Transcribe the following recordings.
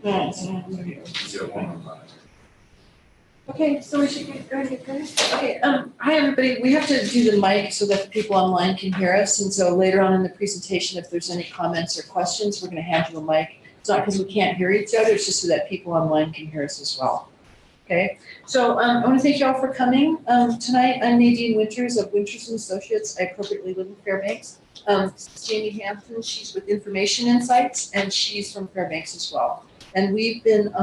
No, it's not here. 0115. Okay, so we should go ahead and get going. Okay, hi everybody. We have to do the mic so that the people online can hear us. And so later on in the presentation, if there's any comments or questions, we're going to hand you a mic. It's not because we can't hear each other, it's just so that people online can hear us as well. Okay, so I want to thank you all for coming. Tonight, I'm Nadine Winters of Winters & Associates. I appropriately live in Fairbanks. This is Jamie Hampton. She's with Information Insights, and she's from Fairbanks as well. And we've been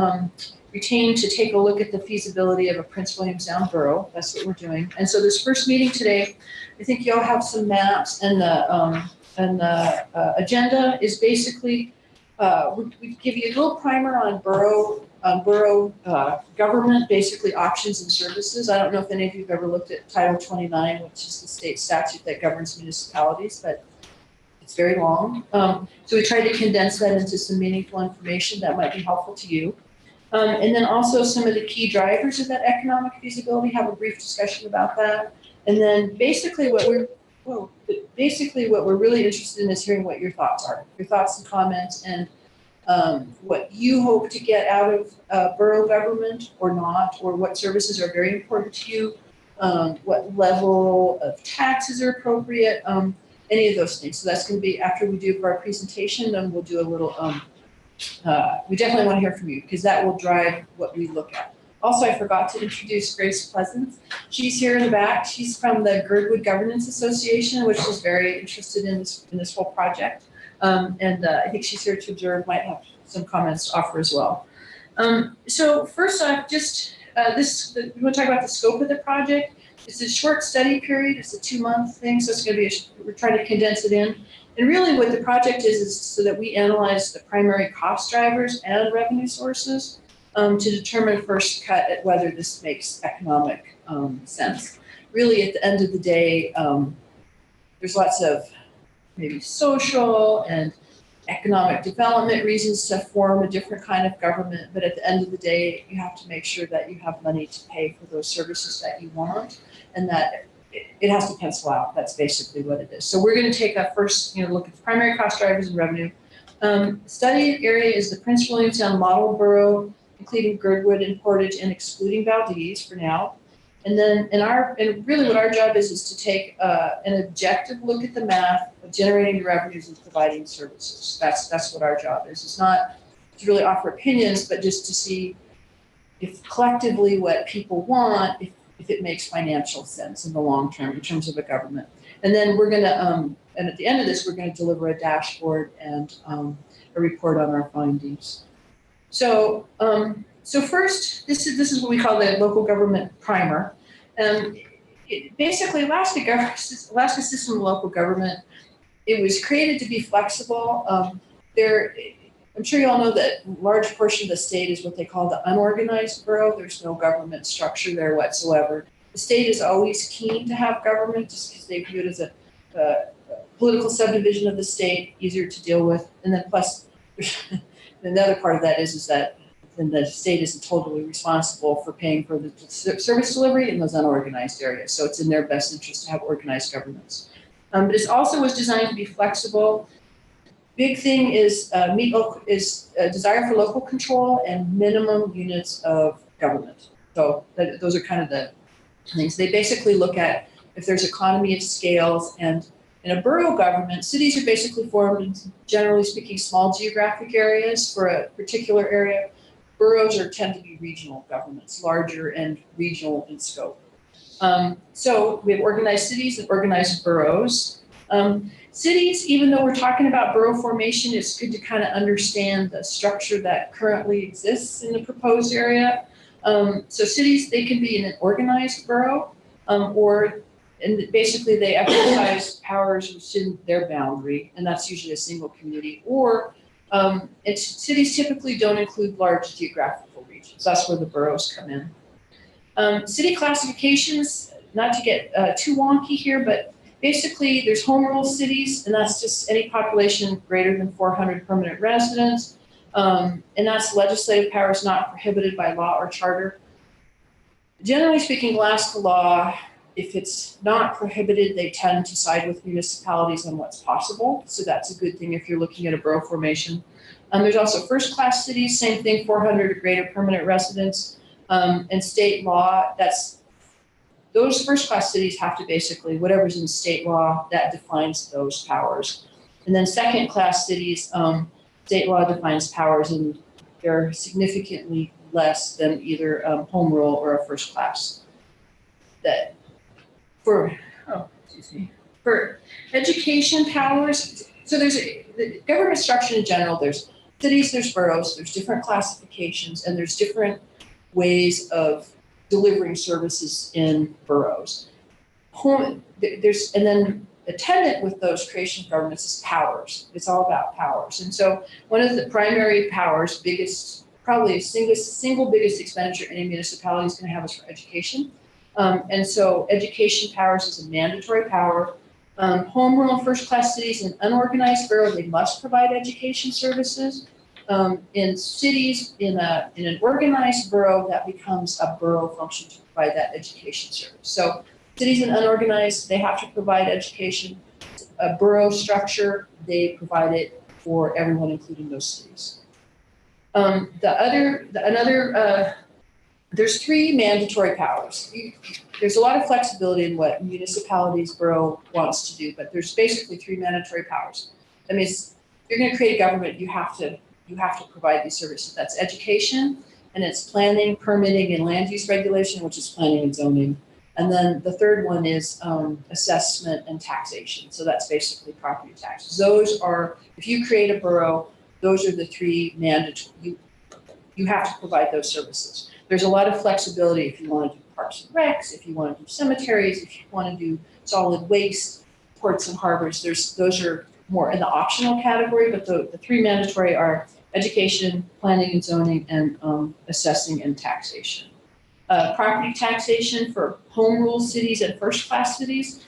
retained to take a look at the feasibility of a Prince William Sound borough. That's what we're doing. And so this first meeting today, I think you all have some maps, and the agenda is basically we give you a little primer on borough government, basically options and services. I don't know if any of you have ever looked at Title 29, which is the state statute that governs municipalities, but it's very long. So we tried to condense that into some meaningful information that might be helpful to you. And then also some of the key drivers of that economic feasibility, have a brief discussion about that. And then basically what we're really interested in is hearing what your thoughts are, your thoughts and comments, and what you hope to get out of borough government or not, or what services are very important to you, what level of taxes are appropriate, any of those things. So that's going to be after we do our presentation, then we'll do a little, we definitely want to hear from you because that will drive what we look at. Also, I forgot to introduce Grace Pleasance. She's here in the back. She's from the Girdwood Governance Association, which is very interested in this whole project. I think she's here to observe, might have some comments to offer as well. So first off, just we want to talk about the scope of the project. It's a short study period. It's a 2-month thing, so it's going to be, we're trying to condense it in. And really what the project is so that we analyze the primary cost drivers and revenue sources to determine first cut at whether this makes economic sense. Really at the end of the day, there's lots of maybe social and economic development reasons to form a different kind of government, but at the end of the day, you have to make sure that you have money to pay for those services that you want, and that it has to pencil out. That's basically what it is. So we're going to take a first look at the primary cost drivers and revenue. Study area is the Prince William Sound Model Borough, including Girdwood and Portage and excluding Valdez for now. And then really what our job is to take an objective look at the math of generating the revenues and providing services. That's what our job is. It's not to really offer opinions, but just to see if collectively what people want, if it makes financial sense in the long term in terms of a government. And then we're going to, and at the end of this, we're going to deliver a dashboard and a report on our findings. So, so first, this is what we call the local government primer. Basically, Alaska system of local government, it was created to be flexible. I'm sure you all know that a large portion of the state is what they call the unorganized borough. There's no government structure there whatsoever. The state is always keen to have government just because they view it as a political subdivision of the state, easier to deal with. And then plus, another part of that is that then the state isn't totally responsible for paying for the service delivery in those unorganized areas. So it's in their best interest to have organized governments. But it also was designed to be flexible. Big thing is a desire for local control and minimum units of government. So those are kind of the things. They basically look at if there's economy of scales, and in a borough government, cities are basically formed in, generally speaking, small geographic areas for a particular area. Boroughs tend to be regional governments, larger and regional in scope. So we have organized cities and organized boroughs. Cities, even though we're talking about borough formation, it's good to kind of understand the structure that currently exists in the proposed area. So cities, they can be in an organized borough, and basically they exercise powers within their boundary, and that's usually a single community. Or cities typically don't include large geographical regions. That's where the boroughs come in. City classifications, not to get too wonky here, but basically there's home rule cities, and that's just any population greater than 400 permanent residents. And that's legislative powers not prohibited by law or charter. Generally speaking, Alaska law, if it's not prohibited, they tend to side with municipalities on what's possible. So that's a good thing if you're looking at a borough formation. There's also first-class cities, same thing, 400 or greater permanent residents. And state law, those first-class cities have to basically, whatever's in state law, that defines those powers. And then second-class cities, state law defines powers, and they're significantly less than either home rule or a first-class. That for education powers, so there's the government structure in general, there's cities, there's boroughs, there's different classifications, and there's different ways of delivering services in boroughs. And then attendant with those creation of governments is powers. It's all about powers. And so one of the primary powers, probably single biggest expenditure any municipality is going to have is for education. And so education powers is a mandatory power. Home rule and first-class cities and unorganized borough, they must provide education services. In cities, in an organized borough, that becomes a borough function to provide that education service. So cities and unorganized, they have to provide education. A borough structure, they provide it for everyone, including those cities. There's three mandatory powers. There's a lot of flexibility in what municipalities, borough wants to do, but there's basically three mandatory powers. That means if you're going to create a government, you have to provide these services. That's education, and it's planning, permitting, and land use regulation, which is planning and zoning. And then the third one is assessment and taxation. So that's basically property taxes. Those are, if you create a borough, those are the three mandatory. You have to provide those services. There's a lot of flexibility if you want to do parks and recs, if you want to do cemeteries, if you want to do solid waste, ports and harbors. Those are more in the optional category, but the three mandatory are education, planning and zoning, and assessing and taxation. Property taxation for home rule cities and first-class cities.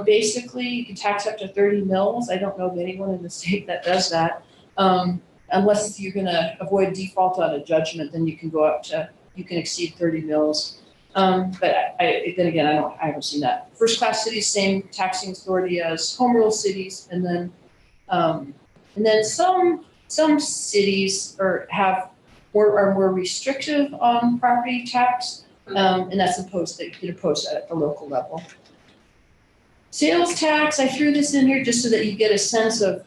Basically, you can tax up to 30 mils. I don't know of anyone in the state that does that. Unless you're going to avoid default on a judgment, then you can exceed 30 mils. But then again, I haven't seen that. First-class cities, same taxing authority as home rule cities, and then some cities are more restrictive on property tax, and that's imposed. They can impose that at the local level. Sales tax, I threw this in here just so that you get a sense of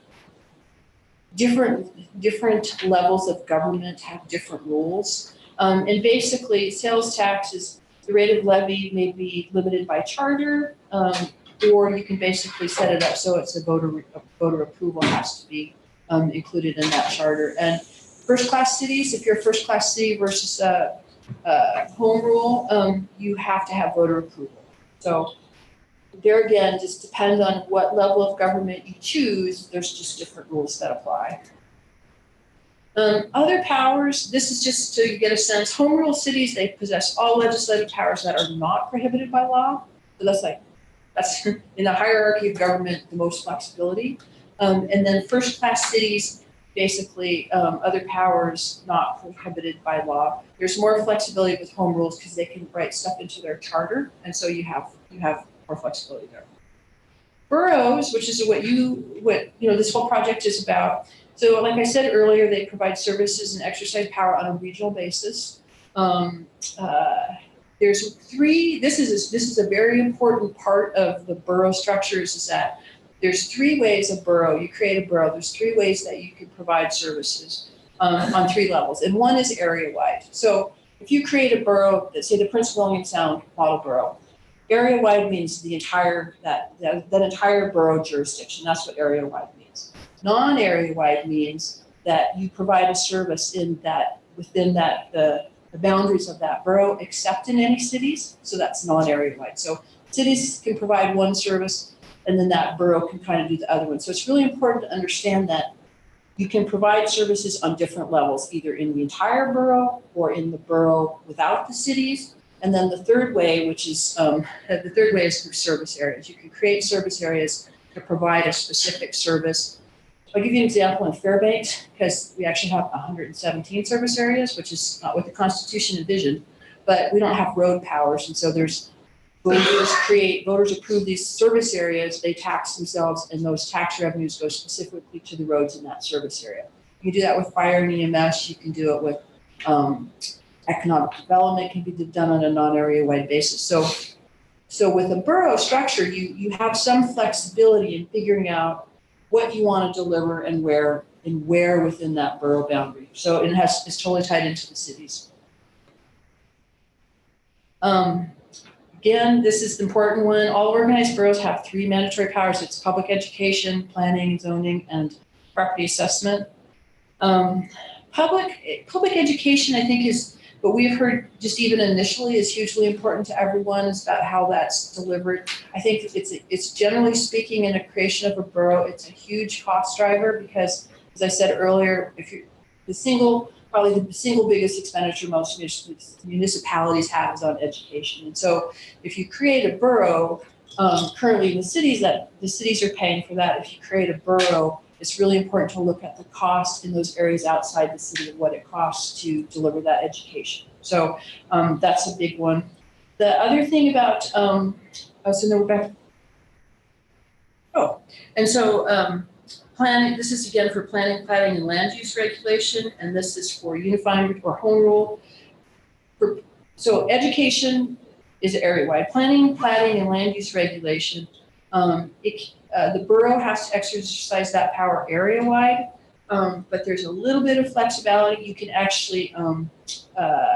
different levels of government have different rules. And basically, sales tax is the rate of levy may be limited by charter, or you can basically set it up so it's a voter approval has to be included in that charter. And first-class cities, if you're a first-class city versus home rule, you have to have voter approval. So there again, just depends on what level of government you choose. There's just different rules that apply. Other powers, this is just to get a sense. Home rule cities, they possess all legislative powers that are not prohibited by law. So that's in the hierarchy of government, the most flexibility. And then first-class cities, basically other powers not prohibited by law. There's more flexibility with home rules because they can write stuff into their charter, and so you have more flexibility there. Boroughs, which is what this whole project is about. So like I said earlier, they provide services and exercise power on a regional basis. There's three, this is a very important part of the borough structures, is that there's three ways a borough, you create a borough, there's three ways that you can provide services on three levels. And one is area-wide. So if you create a borough, say the Prince William Sound model borough, area-wide means the entire, that entire borough jurisdiction. That's what area-wide means. Non-area-wide means that you provide a service within the boundaries of that borough, except in any cities. So that's non-area-wide. So cities can provide one service, and then that borough can kind of do the other one. So it's really important to understand that you can provide services on different levels, either in the entire borough or in the borough without the cities. And then the third way, which is through service areas. You can create service areas to provide a specific service. I'll give you an example in Fairbanks, because we actually have 117 service areas, which is not what the Constitution envisioned, but we don't have road powers. And so voters approve these service areas, they tax themselves, and those tax revenues go specifically to the roads in that service area. You can do that with fire and EMS. You can do it with economic development. Can be done on a non-area-wide basis. So with a borough structure, you have some flexibility in figuring out what you want to deliver and where within that borough boundary. So it's totally tied into the cities. Again, this is the important one. All organized boroughs have 3 mandatory powers. It's public education, planning, zoning, and property assessment. Public education, I think, is what we've heard just even initially is hugely important to everyone. Is about how that's delivered. I think it's generally speaking in the creation of a borough, it's a huge cost driver because, as I said earlier, if you're probably the single biggest expenditure most municipalities have is on education. And so if you create a borough, currently in the cities are paying for that. If you create a borough, it's really important to look at the cost in those areas outside the city of what it costs to deliver that education. So that's a big one. The other thing about, so now we're back. Planning, this is again for planning, planning, and land use regulation, and this is for unifying or home rule. So education is area-wide. Planning, planning, and land use regulation. The borough has to exercise that power area-wide, but there's a little bit of flexibility. You can actually, the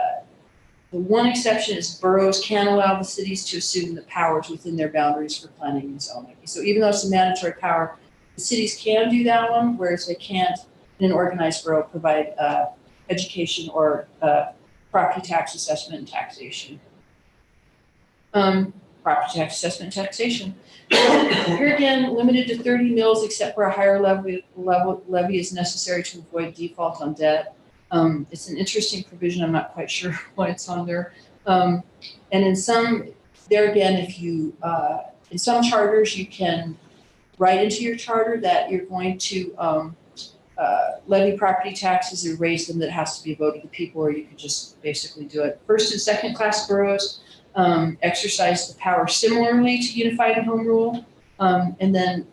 one exception is boroughs can allow the cities to assume the powers within their boundaries for planning and zoning. So even though it's a mandatory power, the cities can do that one, whereas they can't in an organized borough provide education or property tax assessment and taxation. Property tax assessment and taxation. Here again, limited to 30 mills, except where a higher levy is necessary to avoid default on debt. It's an interesting provision. I'm not quite sure why it's on there. And in some, there again, if you in some charters you can write into your charter that you're going to levy property taxes or raise them, that has to be a vote of the people, or you can just basically do it. First and second class boroughs exercise the power similarly to unified and home rule, and then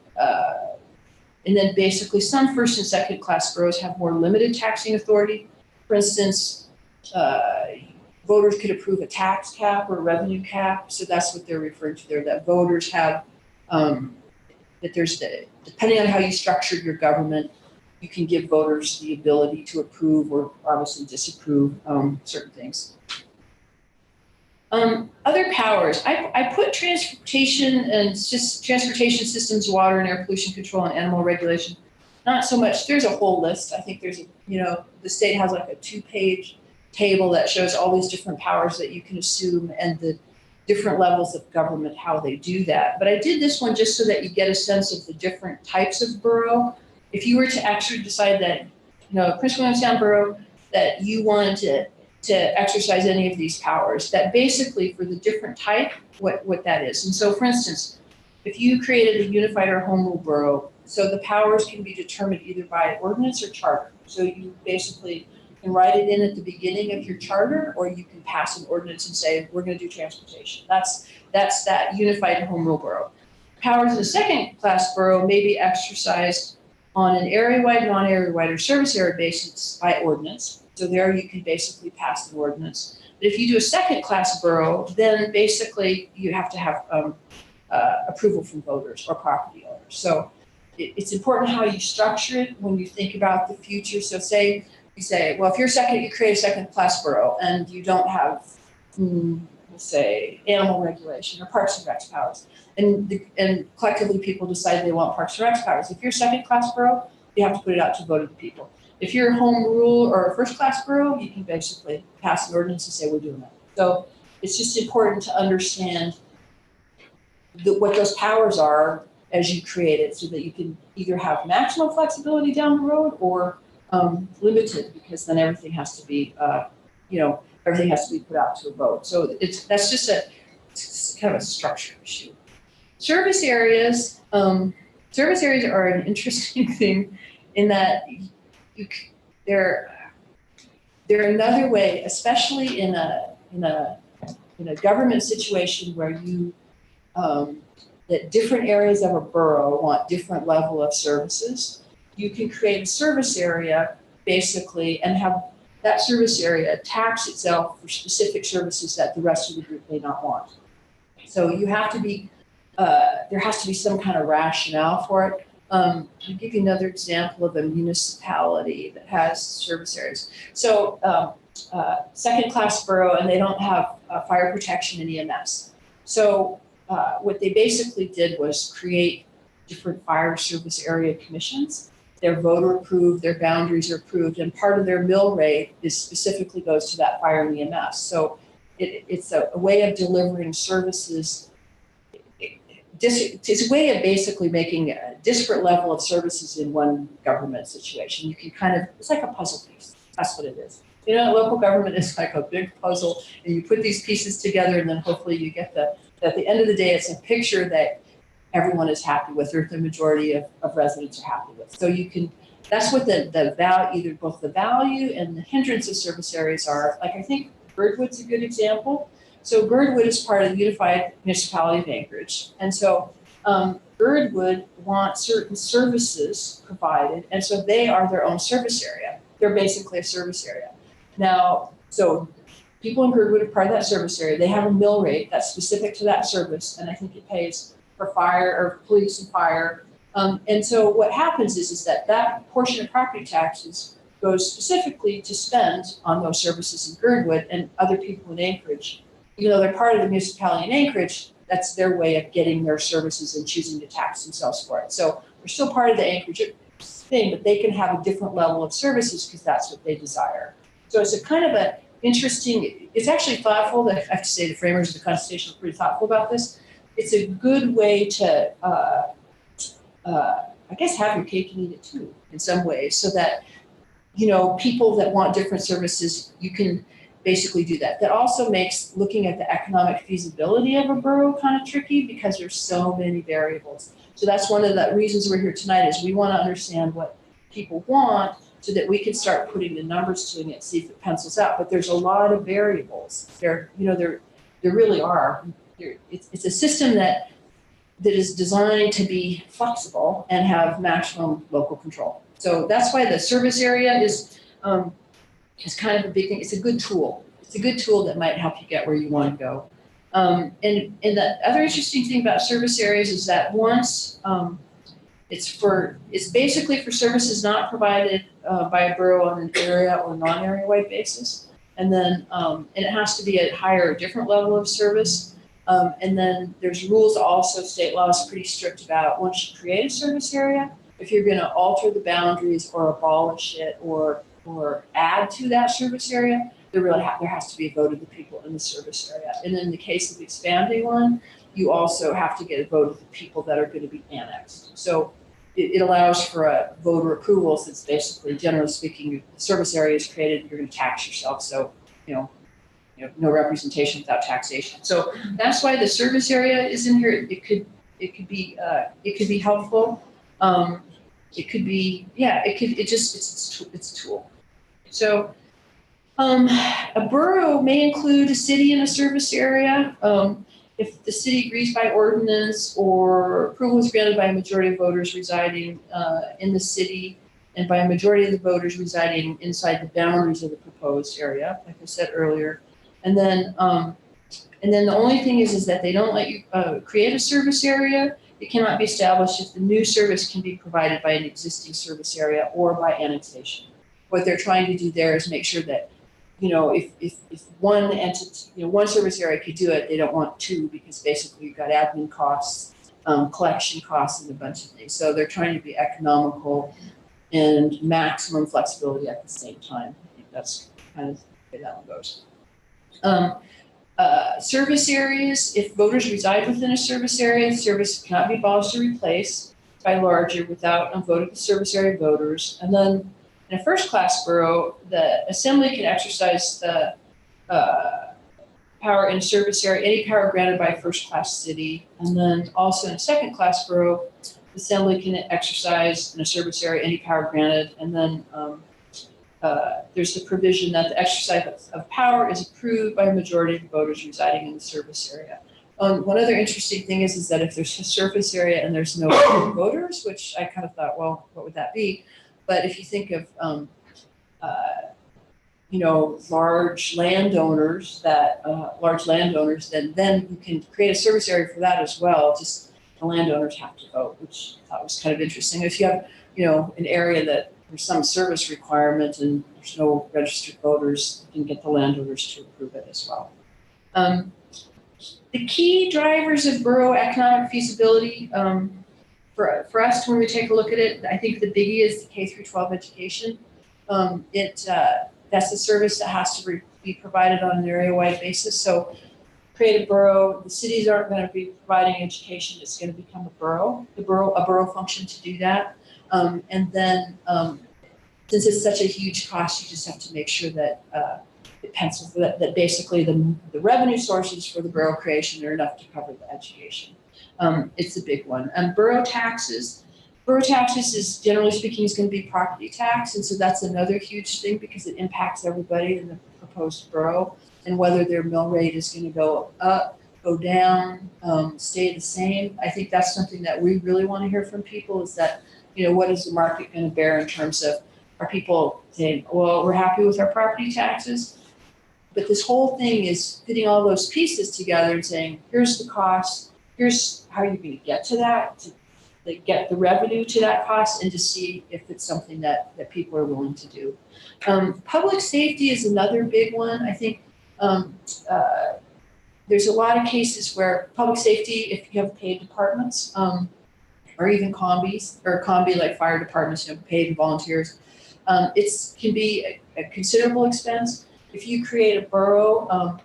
basically some first and second class boroughs have more limited taxing authority. For instance, voters could approve a tax cap or a revenue cap, so that's what they're referring to there. That voters have that there's depending on how you structured your government, you can give voters the ability to approve or obviously disapprove certain things. Other powers, I put transportation and just transportation systems, water and air pollution control, and animal regulation. Not so much, there's a whole list. I think there's, the state has like a 2-page table that shows all these different powers that you can assume and the different levels of government, how they do that. But I did this one just so that you get a sense of the different types of borough. If you were to actually decide that, Prince William Sound Borough, that you wanted to exercise any of these powers, that basically for the different type, what that is. And so for instance, if you created a unified or home rule borough, so the powers can be determined either by ordinance or charter. So you basically can write it in at the beginning of your charter, or you can pass an ordinance and say, we're going to do transportation. That's that unified and home rule borough. Powers in a second class borough may be exercised on an area-wide, non-area-wide, or service area basis by ordinance. So there you can basically pass the ordinance. But if you do a second class borough, then basically you have to have approval from voters or property owners. So it's important how you structure it when you think about the future. So say, you say, well, if you create a second class borough and you don't have, let's say, animal regulation or parks and recs powers, and collectively people decide they want parks and recs powers. If you're a second class borough, you have to put it out to vote of the people. If you're a home rule or a first class borough, you can basically pass an ordinance and say we're doing that. So it's just important to understand what those powers are as you create it, so that you can either have maximum flexibility down the road or limited, because then everything has to be, everything has to be put out to a vote. So that's just it's kind of a structure issue. Service areas are an interesting thing in that they're another way, especially in a government situation where that different areas of a borough want different level of services. You can create a service area basically, and have that service area tax itself for specific services that the rest of the group may not want. So you have to be, there has to be some kind of rationale for it. I'll give you another example of a municipality that has service areas. So second class borough, and they don't have fire protection and EMS. So what they basically did was create different fire service area commissions. They're voter approved, their boundaries are approved, and part of their mill rate is specifically goes to that fire and EMS. So it's a way of delivering services. It's a way of basically making a disparate level of services in one government situation. You can kind of, it's like a puzzle piece. That's what it is. You know, local government is like a big puzzle, and you put these pieces together, and then hopefully you get at the end of the day, it's a picture that everyone is happy with, or the majority of residents are happy with. So you can, that's what the value, either both the value and the hindrance of service areas are. Like, I think Birdwood's a good example. So Birdwood is part of the Unified Municipality of Anchorage. And so Birdwood wants certain services provided, and so they are their own service area. They're basically a service area. Now, so people in Birdwood are part of that service area. They have a mill rate that's specific to that service, and I think it pays for fire or police and fire. And so what happens is that that portion of property taxes goes specifically to spend on those services in Birdwood, and other people in Anchorage, even though they're part of the municipality in Anchorage, that's their way of getting their services and choosing to tax themselves for it. So we're still part of the Anchorage thing, but they can have a different level of services because that's what they desire. So it's a kind of a interesting, it's actually thoughtful. I have to say the framers of the Constitution are pretty thoughtful about this. It's a good way to, I guess, have your cake and eat it too, in some ways, so that, you know, people that want different services, you can basically do that. That also makes looking at the economic feasibility of a borough kind of tricky because there's so many variables. So that's one of the reasons we're here tonight, is we want to understand what people want so that we can start putting the numbers to it, see if it pencils out. But there's a lot of variables. There really are. It's a system that is designed to be flexible and have maximum local control. So that's why the service area is kind of a big thing. It's a good tool. It's a good tool that might help you get where you want to go. And the other interesting thing about service areas is that once it's basically for services not provided by a borough on an area or non-area wide basis. And then and it has to be a higher or different level of service. And then there's rules also, state law is pretty strict about once you create a service area, if you're going to alter the boundaries or abolish it or add to that service area, there has to be a vote of the people in the service area. And in the case of expanding one, you also have to get a vote of the people that are going to be annexed. So it allows for a voter approval, since basically, generally speaking, the service area is created, you're going to tax yourself. So, no representation without taxation. So that's why the service area is in here. It could be helpful. It's a tool. So a borough may include a city in a service area if the city agrees by ordinance or approval is granted by a majority of voters residing in the city and by a majority of the voters residing inside the boundaries of the proposed area, like I said earlier. And then the only thing is that they don't let you create a service area. It cannot be established if the new service can be provided by an existing service area or by annexation. What they're trying to do there is make sure that, if one entity, one service area could do it, they don't want two, because basically you've got admin costs, collection costs, and a bunch of things. So they're trying to be economical and maximum flexibility at the same time. I think that's kind of the way that one goes. Service areas, if voters reside within a service area, the service cannot be abolished or replaced by larger without a vote of the service area voters. And then in a first-class borough, the assembly can exercise the power in a service area, any power granted by a first-class city. And then also in a second-class borough, the assembly can exercise in a service area any power granted. And then there's the provision that the exercise of power is approved by a majority of the voters residing in the service area. One other interesting thing is that if there's a surface area and there's no voters, which I kind of thought, well, what would that be? But if you think of large landowners then you can create a service area for that as well. Just the landowners have to vote, which I thought was kind of interesting. If you have, an area that there's some service requirement and there's no registered voters, you can get the landowners to approve it as well. The key drivers of borough economic feasibility, for us when we take a look at it, I think the biggie is the K-12 education. That's a service that has to be provided on an area-wide basis. So create a borough, the cities aren't going to be providing education, it's going to become a borough function to do that. And then since it's such a huge cost, you just have to make sure that it pencils that basically the revenue sources for the borough creation are enough to cover the education. It's a big one. And borough taxes is, generally speaking, is going to be property tax. And so that's another huge thing because it impacts everybody in the proposed borough, and whether their mill rate is going to go up, go down, stay the same. I think that's something that we really want to hear from people is that, what is the market going to bear in terms of, are people saying, well, we're happy with our property taxes, but this whole thing is fitting all those pieces together and saying, here's the cost, here's how you're going to get to that, to get the revenue to that cost, and to see if it's something that people are willing to do. Public safety is another big one. I think there's a lot of cases where public safety, if you have paid departments, or even combi like fire departments, paid volunteers, it can be a considerable expense. If you create a borough,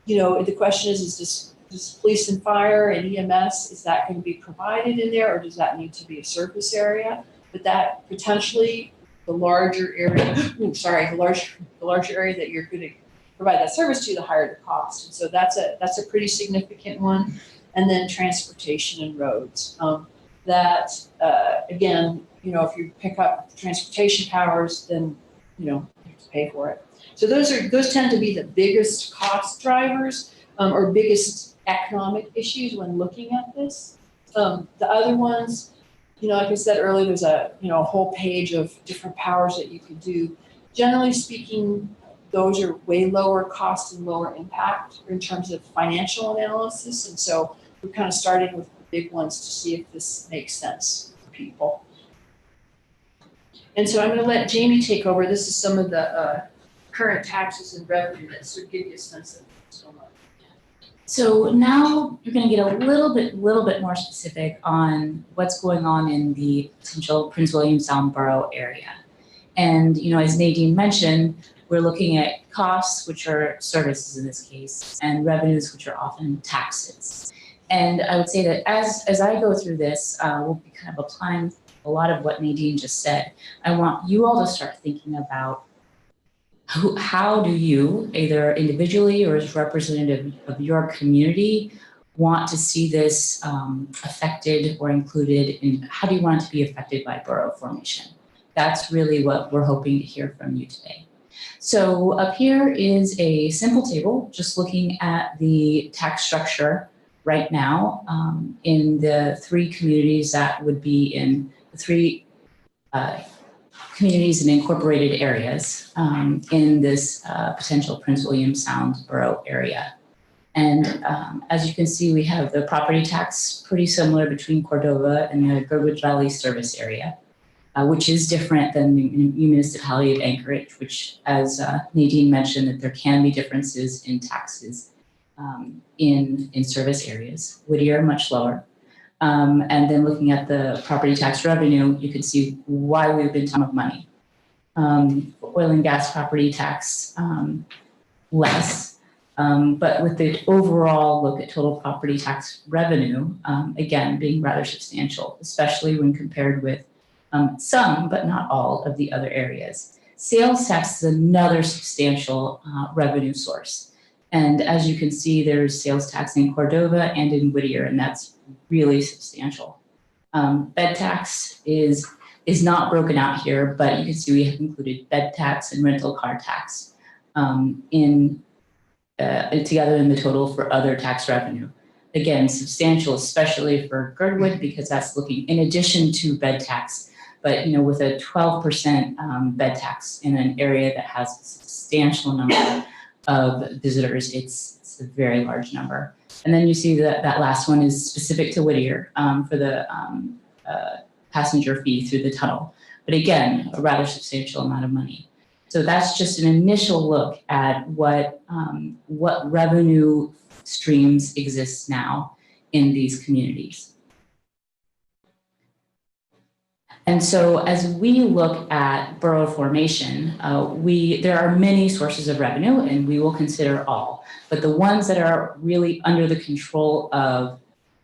the question is does police and fire and EMS, is that going to be provided in there, or does that need to be a surface area? But that potentially the larger area, the larger area that you're going to provide that service to, the higher the cost. And so that's a pretty significant one. And then transportation and roads. Again, if you pick up transportation powers, then you have to pay for it. So those tend to be the biggest cost drivers, or biggest economic issues when looking at this. The other ones, like I said earlier, there's a whole page of different powers that you could do. Generally speaking, those are way lower cost and lower impact in terms of financial analysis. And so we're kind of starting with the big ones to see if this makes sense for people. And so I'm going to let Jamie take over. This is some of the current taxes and revenue that sort of give you a sense of what's going on. So now you're going to get a little bit more specific on what's going on in the potential Prince William Sound Borough area. And, as Nadine mentioned, we're looking at costs, which are services in this case, and revenues, which are often taxes. And I would say that as I go through this, we'll be kind of applying a lot of what Nadine just said. I want you all to start thinking about how do you, either individually or as representative of your community, want to see this affected or included in, how do you want it to be affected by borough formation? That's really what we're hoping to hear from you today. So up here is a simple table, just looking at the tax structure right now in the three communities that would be in the three communities and incorporated areas in this potential Prince William Sound Borough area. And as you can see, we have the property tax pretty similar between Cordova and the Girdwood Valley service area, which is different than the municipality of Anchorage, which, as Nadine mentioned, that there can be differences in taxes in service areas. Whittier, much lower. And then looking at the property tax revenue, you can see why we've been talking about money. Oil and gas property tax, less. But with the overall look at total property tax revenue, again, being rather substantial, especially when compared with some, but not all, of the other areas. Sales tax is another substantial revenue source. And as you can see, there's sales tax in Cordova and in Whittier, and that's really substantial. Bed tax is not broken out here, but you can see we have included bed tax and rental car tax together in the total for other tax revenue. Again, substantial, especially for Girdwood, because that's looking in addition to bed tax, But with a 12% bed tax in an area that has a substantial number of visitors, it's a very large number. And then you see that last one is specific to Whittier for the passenger fee through the tunnel. But again, a rather substantial amount of money. So that's just an initial look at what revenue streams exist now in these communities. And so as we look at borough formation, there are many sources of revenue, and we will consider all. But the ones that are really under the control of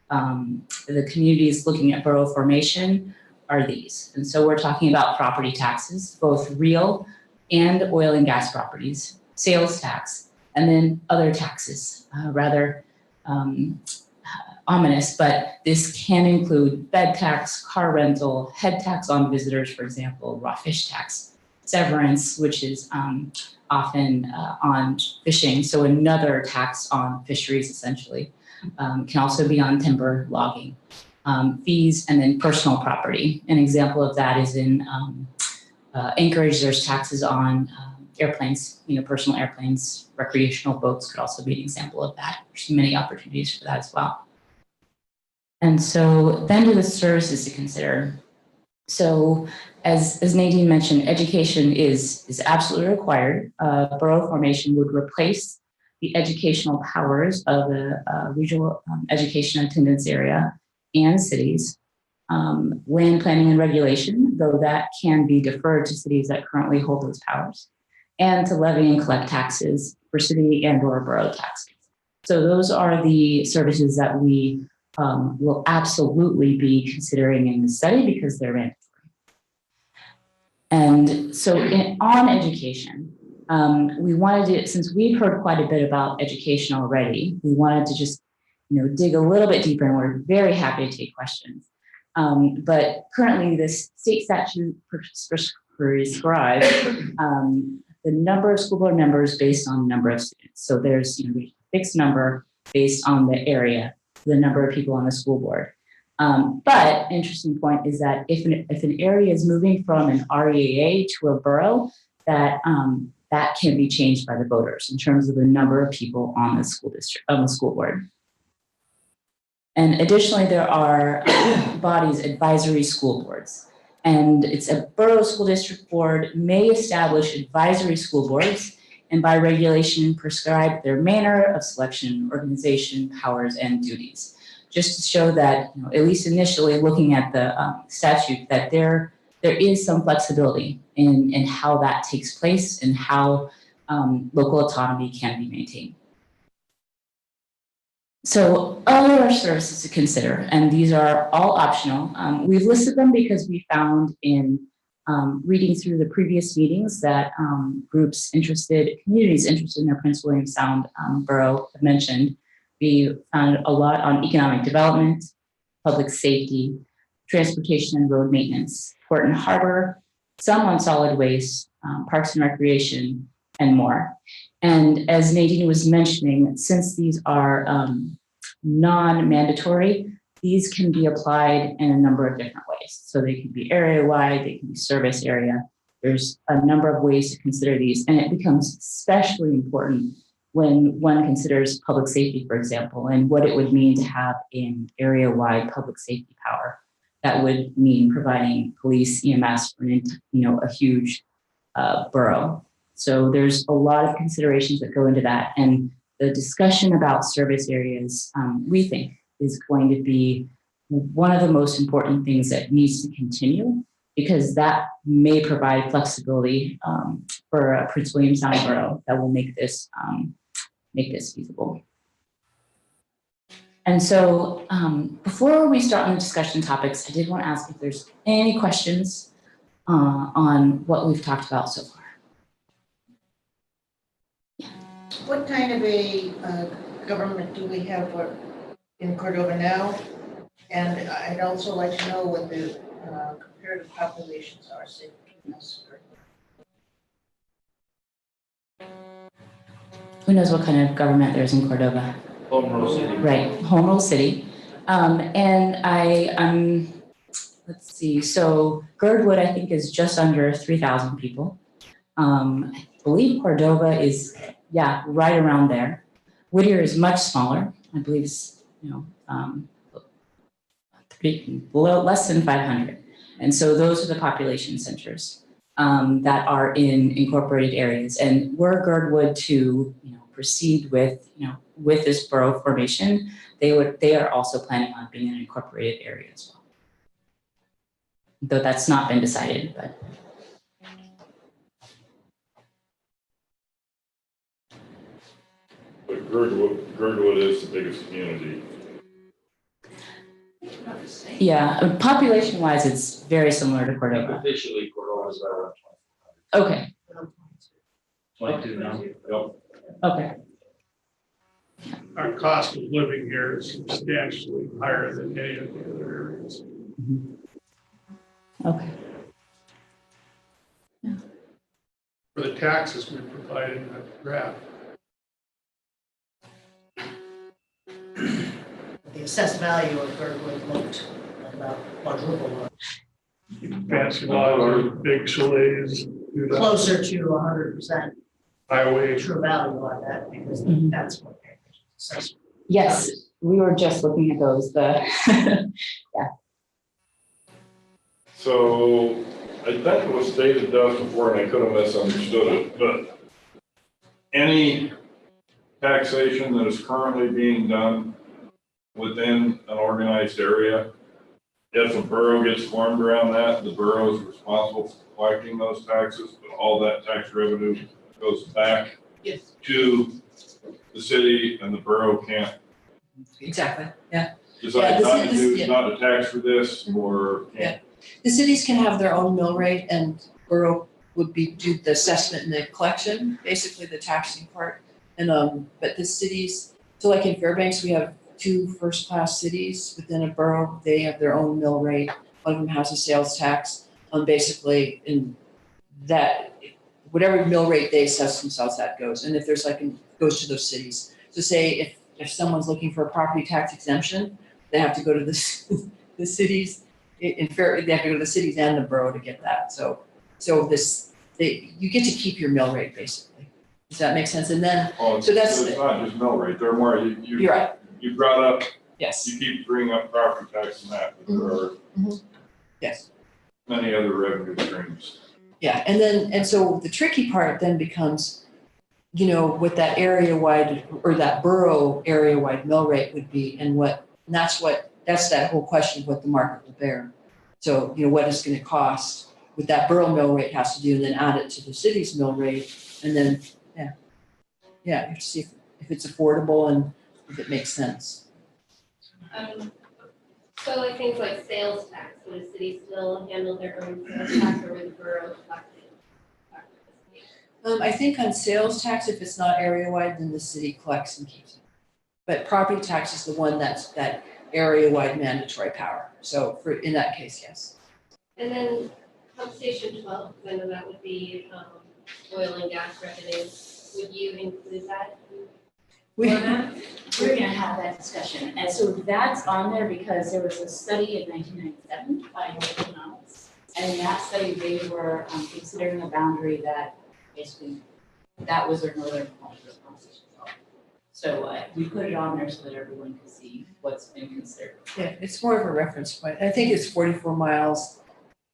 the communities looking at borough formation are these. And so we're talking about property taxes, both real and oil and gas properties, sales tax, and then other taxes, rather ominous, but this can include bed tax, car rental, head tax on visitors, for example, raw fish tax, severance, which is often on fishing, so another tax on fisheries essentially, can also be on timber logging, fees, and then personal property. An example of that is in Anchorage, there's taxes on airplanes, personal airplanes, recreational boats could also be an example of that. There's many opportunities for that as well. And so then to the services to consider. So as Nadine mentioned, education is absolutely required. Borough formation would replace the educational powers of the regional education attendance area and cities. Land planning and regulation, though that can be deferred to cities that currently hold those powers, and to levy and collect taxes for city and or borough taxes. So those are the services that we will absolutely be considering in the study because they're mandatory. And so on education, we wanted to, since we've heard quite a bit about education already, we wanted to just dig a little bit deeper, and we're very happy to take questions. But currently this state statute prescribes the number of school board members based on number of students. So there's a fixed number based on the area, the number of people on the school board. But interesting point is that if an area is moving from an REAA to a borough, that can be changed by the voters in terms of the number of people on the school district, on the school board. And additionally, there are bodies, advisory school boards. And it's a borough school district board may establish advisory school boards and by regulation prescribe their manner of selection, organization, powers, and duties. Just to show that, at least initially looking at the statute, that there is some flexibility in how that takes place and how local autonomy can be maintained. So other services to consider, and these are all optional. We've listed them because we found in reading through the previous meetings that communities interested in their Prince William Sound borough have mentioned. We found a lot on economic development, public safety, transportation and road maintenance, port and harbor, some on solid waste, parks and recreation, and more. And as Nadine was mentioning, since these are non-mandatory, these can be applied in a number of different ways. So they can be area-wide, they can be service area. There's a number of ways to consider these, and it becomes especially important when one considers public safety, for example, and what it would mean to have an area-wide public safety power. That would mean providing police, EMS for a huge borough. So there's a lot of considerations that go into that, and the discussion about service areas, we think, is going to be one of the most important things that needs to continue, because that may provide flexibility for a Prince William Sound borough that will make this feasible. And so before we start on the discussion topics, I did want to ask if there's any questions on what we've talked about so far. What kind of a government do we have in Cordova now? And I'd also like to know what the comparative populations are, say, between us. Who knows what kind of government there is in Cordova? Home rule city. Right, home rule city. And let's see, so Girdwood, I think, is just under 3,000 people. I believe Cordova is, yeah, right around there. Whittier is much smaller. I believe it's, less than 500. And so those are the population centers that are in incorporated areas. And were Girdwood to, proceed with, with this borough formation, they are also planning on being an incorporated area as well. Though that's not been decided, but. But Girdwood is the biggest community. Yeah, population-wise, it's very similar to Cordova. Officially, Cordova is around Okay, 22 now. Yep. okay. Our cost of living here is substantially higher than any of the other areas. Okay. For the taxes we provide in that graph. The assessed value of Girdwood looked like about quadruple, Fancy laws, big chalets, do that closer to 100% highway. true value on that, because Mhm. that's what they assess. Yes, we were just looking at those, So I think it was stated to us before, and I could have misunderstood it, but any taxation that is currently being done within an organized area, if a borough gets formed around that, the borough is responsible for collecting those taxes, but all that tax revenue goes back Yes. to the city, and the borough can't Exactly, yeah. decide Yeah, not to this- do, yeah. not to tax for this, or can't. The cities can have their own mill rate and borough would do the assessment and the collection, basically the taxing part. And, but the cities, so like in Fairbanks, we have 2 first-class cities within a borough. They have their own mill rate. One of them has a sales tax. Basically, in that, whatever mill rate they assess themselves, that goes. And if there's goes to those cities. So say if someone's looking for a property tax exemption, they have to go to the cities. They have to go to the cities and the borough to get that. So you get to keep your mill rate, basically. Does that make sense? And then, Oh, So that's it's not just mill rate, they're more, you're right, you brought up, yes, you keep bringing up property tax and that, but there are yes. many other revenue streams. Yeah, and so the tricky part then becomes, what that area-wide or that borough area-wide mill rate would be and that's that whole question of what the market will bear. So, what it's gonna cost, what that borough mill rate has to do, and then add it to the city's mill rate, and then, you have to see if it's affordable and if it makes sense. So like things like sales tax, would the city still handle their own sales tax or would the borough collect it? I think on sales tax, if it's not area-wide, then the city collects and keeps it. But property tax is the one that's that area-wide mandatory power. So in that case, yes. And then pump station 12, because I know that would be oil and gas revenue. Would you include that? We, We're gonna have that discussion, and so that's on there because there was a study in 1997 by North Economics, and in that study, they were considering a boundary that basically, that was their northern conversation. So we put it on there so that everyone can see what's been considered. yeah, it's more of a reference point. I think it's 44 miles.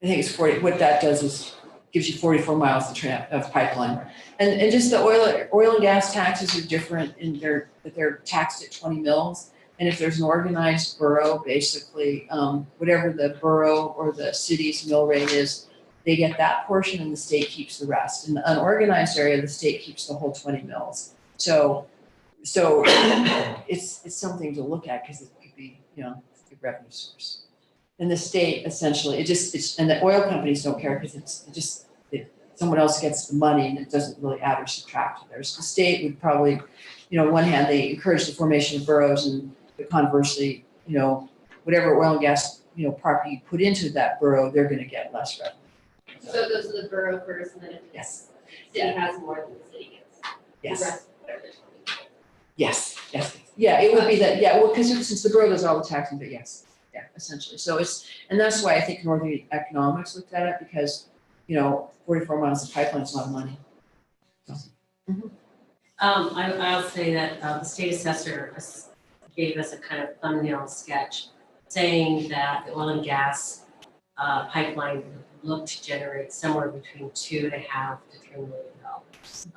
I think it's 40, what that does is gives you 44 miles of pipeline. And just the oil and gas taxes are different in that they're taxed at 20 mils. And if there's an organized borough, basically, whatever the borough or the city's mill rate is, they get that portion and the state keeps the rest. In the unorganized area, the state keeps the whole 20 mils. So it's something to look at because it could be, a revenue source. And the state essentially, and the oil companies don't care because someone else gets the money and it doesn't really add or subtract to theirs. The state would probably, on one hand, they encourage the formation of boroughs, and conversely, whatever oil and gas, property you put into that borough, they're going to get less revenue. So it goes to the borough first, and then if Yes. the city has more than the city gets. Yes. The rest, whatever the 20. Yes. Yeah, it would be that. Yeah, well, because since the borough does all the taxing, but yes. Yeah, essentially. So and that's why I think Northern Economics looked at it, because, 44 miles of pipeline is a lot of money. I'll say that the state assessor gave us a kind of thumbnail sketch saying that the oil and gas pipeline would look to generate somewhere between $2.5 to $3 million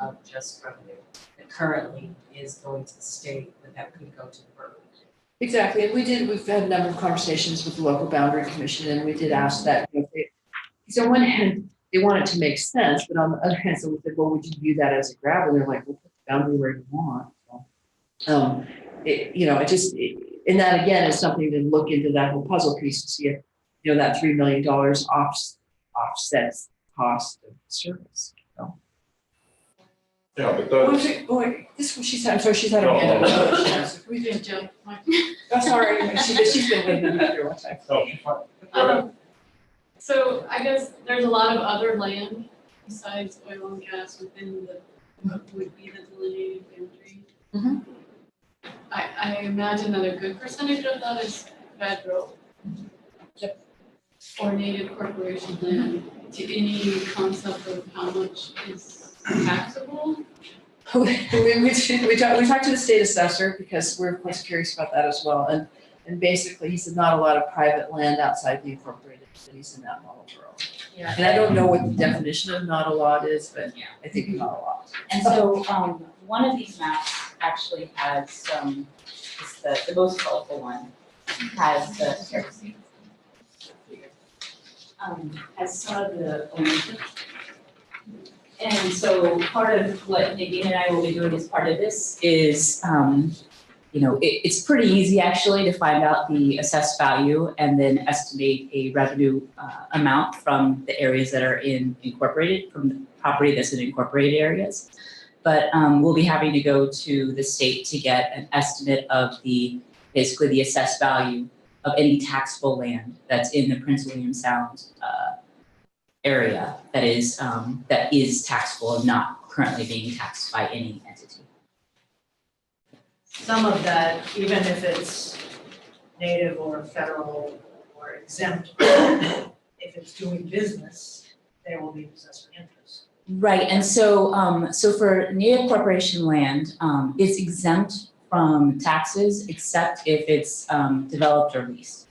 of just revenue that currently is going to the state, but that could go to the borough. Exactly, and we've had a number of conversations with the local boundary commission, and we did ask that, so on one hand, they want it to make sense, but on the other hand, so we said, well, would you view that as a grab? And they're like, well, put the boundary where you want. So, and that again is something to look into that whole puzzle piece to see if, that $3 million offsets cost of service. Yeah, but that's, I'm sorry, she's had her hand up. No. So can we do Jill? Oh, sorry, she's been waiting to hear one time. no, she's fine. So I guess there's a lot of other land besides oil and gas within what would be the delineated boundary. Mhm. I imagine that a good percentage of that is federal. Yep. Or native corporation land. To any concept of how much is taxable? We talked to the state assessor, because we're of course curious about that as well, and basically he said not a lot of private land outside the incorporated cities in that model borough. Yeah. And I don't know what the definition of not a lot is, but I think not a lot. And so, one of these maps actually has some, it's the most colorful one, has has some of the ownership. And so part of what Nadine and I will be doing as part of this is, it's pretty easy actually to find out the assessed value and then estimate a revenue amount from the areas that are incorporated, from the property that's in incorporated areas. But we'll be having to go to the state to get an estimate of basically the assessed value of any taxable land that's in the Prince William Sound area that is taxable and not currently being taxed by any entity. Some of that, even if it's native or federal or exempt, if it's doing business, there will be assessment interest. Right, and so for native corporation land, it's exempt from taxes except if it's developed or leased.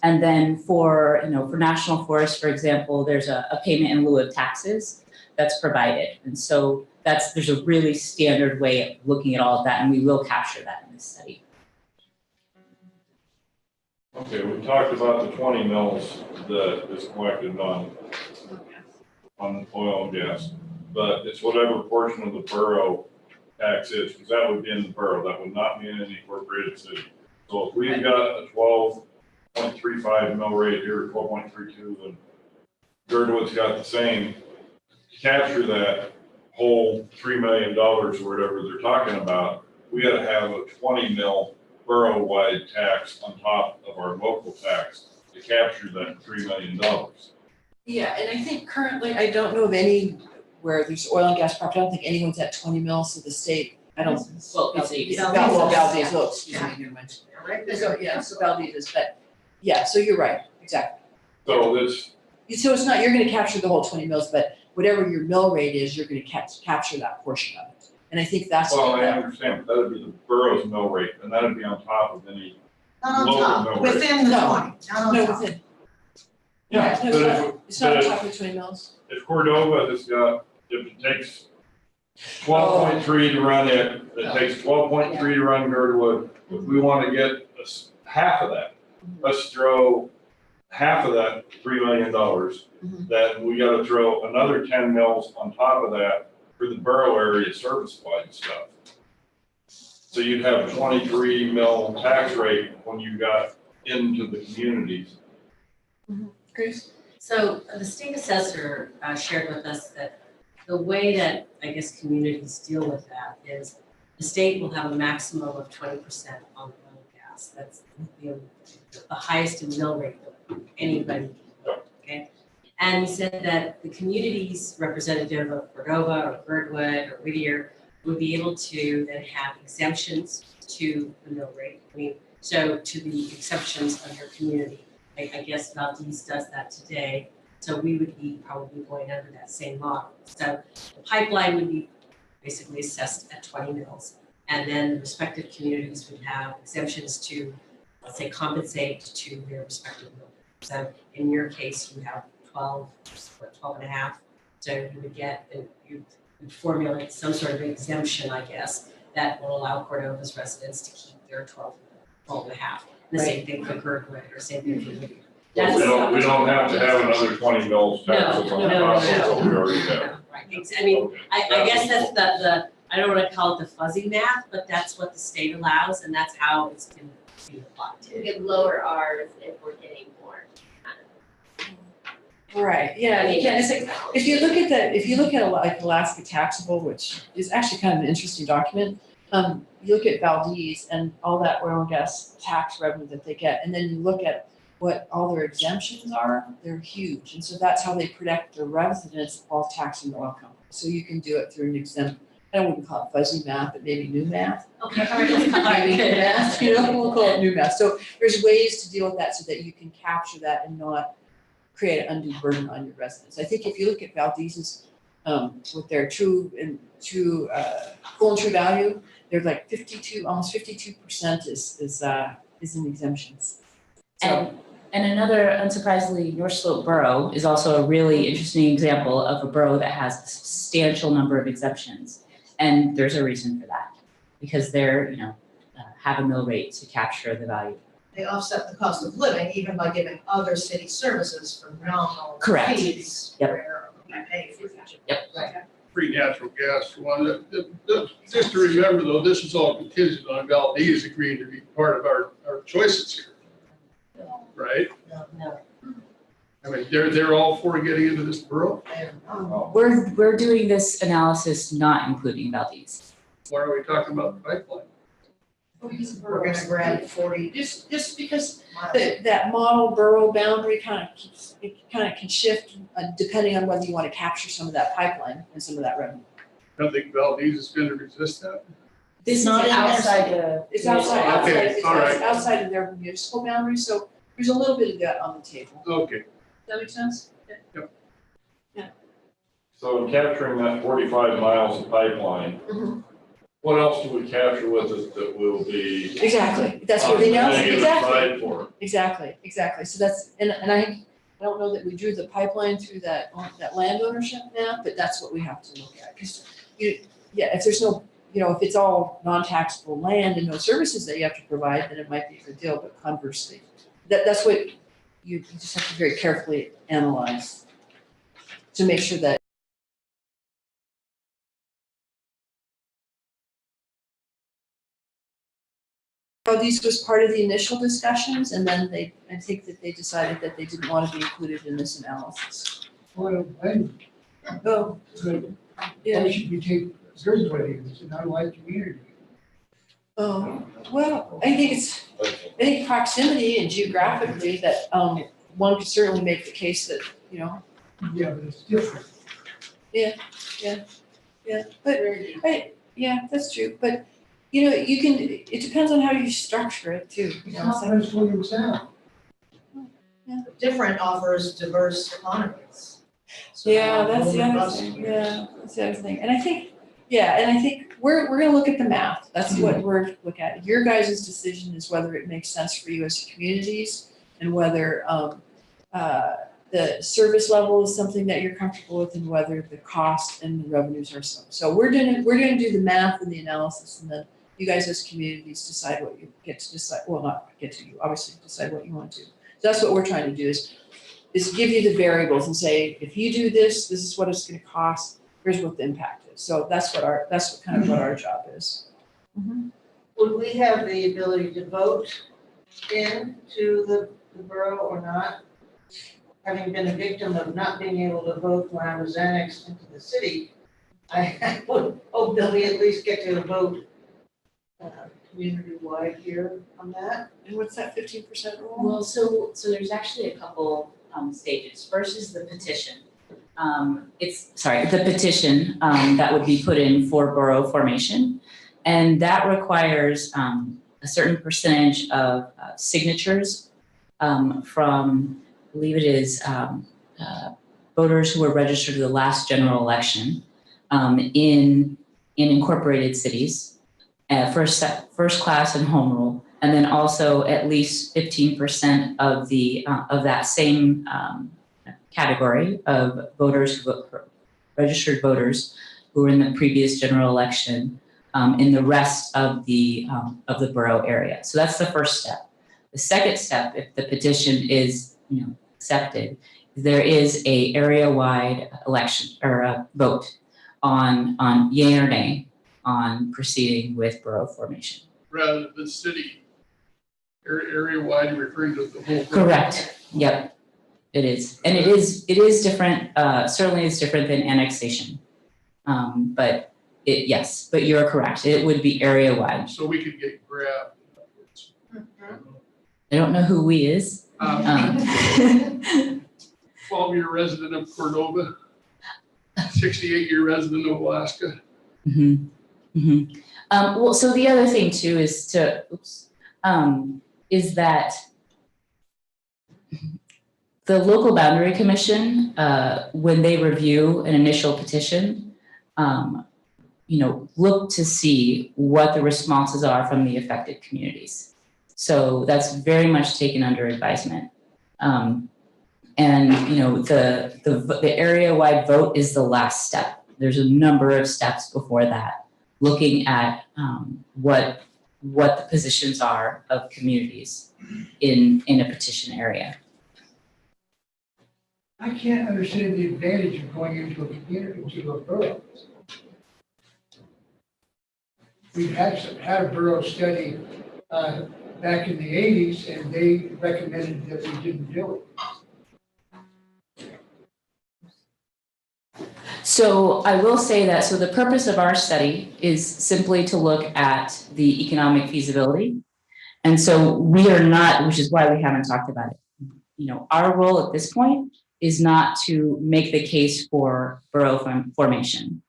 And then for national forests, for example, there's a payment in lieu of taxes that's provided. And so there's a really standard way of looking at all of that, and we will capture that in this study. Okay, we talked about the 20 mils that is collected on oil and gas, but it's whatever portion of the borough tax is, because that would be in the borough, that would not be in any incorporated city. So if we've got a 12.35 mill rate here, 12.32, and Girdwood's got the same, to capture that whole $3 million or whatever they're talking about, we gotta have a 20 mil borough-wide tax on top of our local tax to capture that $3 million. Yeah, and I think currently, I don't know of any where there's oil and gas property, I don't think anyone's at 20 mils, so the state, I don't. Well, Valdez, Valdez, excuse me, never mind. Right? So Valdez, but, yeah, so you're right, exactly. So this, So it's not, you're gonna capture the whole 20 mils, but whatever your mill rate is, you're gonna capture that portion of it. And I think that's. well, I understand, but that'd be the borough's mill rate, and that'd be on top of any, Not on Local top, mill rate. within the 20, No. not on No, top. within. yeah, No, but it's not on but top of 20 mils. if Cordova has got, if it takes 12.3 to run it, it takes 12.3 to run Girdwood, if we wanna get half of that, let's throw half of that $3 million, then we gotta throw another 10 mils on top of that for the borough area service-wide stuff. So you'd have 23 mil tax rate when you got into the communities. Grace? So the state assessor shared with us that the way that, I guess, communities deal with that is the state will have a maximum of 20% on oil and gas. That's the highest in mill rate that anybody can do, okay? And he said that the communities representative of Cordova or Girdwood or Whittier would be able to then have exemptions to the mill rate. I mean, So to the exceptions of your community, I guess Valdez does that today. So we would be probably going under that same model. So the pipeline would be basically assessed at 20 mils. And then the respective communities would have exemptions to, let's say, compensate to their respective mill. So in your case, you have 12 and a half. So you would get, you would formulate some sort of exemption, I guess, that will allow Cordova's residents to keep their 12 and a half. The same thing for Kirkwood or same thing for Whittier. We don't have to have another 20 mils taxes on the No. process that we already have. Right, I mean, I guess that's the, I don't wanna call it the fuzzy math, but that's what the state allows and that's how it's been applied We to. could lower ours if we're getting more. Right, yeah, it's like, if you look at like Alaska Taxable, which is actually kind of an interesting document, you look at Valdez and all that oil and gas tax revenue that they get, and then you look at what all their exemptions are, they're huge, and so that's how they protect their residents while taxing the oil company. So you can do it through an exempt, I wouldn't call it fuzzy math, but maybe new math. Okay, all right, let's Maybe new math, we'll call it new math. So there's ways to deal with that so that you can capture that and not create an undue burden on your residents. I think if you look at Valdez's, with their full and true value, they're like 52, almost 52% is in exemptions. So, And another, unsurprisingly, North Slope Borough is also a really interesting example of a borough that has a substantial number of exemptions. And there's a reason for that, because they're, have a mill rate to capture the value. They offset the cost of living even by giving other city services for nominal Correct. fees. Yep. Where we pay for that. Yep. Free natural gas for one. Just to remember though, this is all contingent on Valdez agreeing to be part of our choices here. Right? No. I mean, they're all for getting into this borough. We're doing this analysis not including Valdez. Why are we talking about the pipeline? We're gonna grab 40 just because miles. that model borough boundary kind of can shift depending on whether you want to capture some of that pipeline and some of that revenue. I don't think Valdez is going to resist that. This is not in outside the. It's outside, Okay, it's all right. outside of their municipal boundaries, so there's a little bit of that on the table. Okay. Does that make sense? So in capturing that 45 miles of pipeline, Mhm. what else do we capture with it that will be Exactly, that's on what the they know, negative exactly. side for it? Exactly. So that's, and I don't know that we drew the pipeline through that land ownership map, but that's what we have to look at. Because if there's no, if it's all non-taxable land and no services that you have to provide, then it might be a good deal, but conversely, that's what you just have to very carefully analyze to make sure that these was part of the initial discussions, and then I think that they decided that they didn't want to be included in this analysis. Well, I, Oh, yeah. why should we take everybody, it's an allied community? Oh, well, I think proximity and geographically that, one could certainly make the case that, Yeah, but it's different. yeah, that's true, but, it depends on how you structure it too. It's not Prince William Sound. Different offers diverse economies. So, Yeah, that's the boom and other bust thing, here. yeah, that's the other thing, and I think we're gonna look at the math, that's what we're looking at. Your guys' decision is whether it makes sense for you as communities and whether, the service level is something that you're comfortable with and whether the cost and the revenues are so. So we're gonna do the math and the analysis, and then you guys as communities decide what you get to decide, well, not get to, you obviously decide what you want to do. So that's what we're trying to do is give you the variables and say, if you do this, this is what it's gonna cost, here's what the impact is. So that's kind of what our job is. Would we have the ability to vote into the borough or not? Having been a victim of not being able to vote when I was annexed into the city, I would hope that we at least get to vote community-wide here on that. And what's that 15% rule? Well, so there's actually a couple stages. First is the petition. The petition that would be put in for Borough Formation. And that requires a certain percentage of signatures from, I believe it is voters who were registered to the last general election in incorporated cities, first class and home rule, and then also at least 15% of of that same category of voters, registered voters who were in the previous general election in the rest of the borough area. So that's the first step. The second step, if the petition is accepted, there is a area-wide election or a vote on yay or nay on proceeding with borough formation. Rather than city, area-wide, you're referring to the whole. Correct. Yep. It is, and it is different. Certainly, it's different than annexation. But you're correct. It would be area-wide. So we could get grabbed. I don't know who we is. 12-year resident of Cordova, 68-year resident of Alaska. Mm-hmm. Mm-hmm. Well, so the other thing too is is that the local boundary commission, when they review an initial petition, look to see what the responses are from the affected communities. So that's very much taken under advisement. And the area-wide vote is the last step. There's a number of steps before that, looking at what the positions are of communities in a petition area. I can't understand the advantage of going into a community, into a borough. We've had a borough study back in the 80s, and they recommended that we didn't do it. So I will say that, so the purpose of our study is simply to look at the economic feasibility. And so we are not, which is why we haven't talked about it. Our role at this point is not to make the case for borough formation.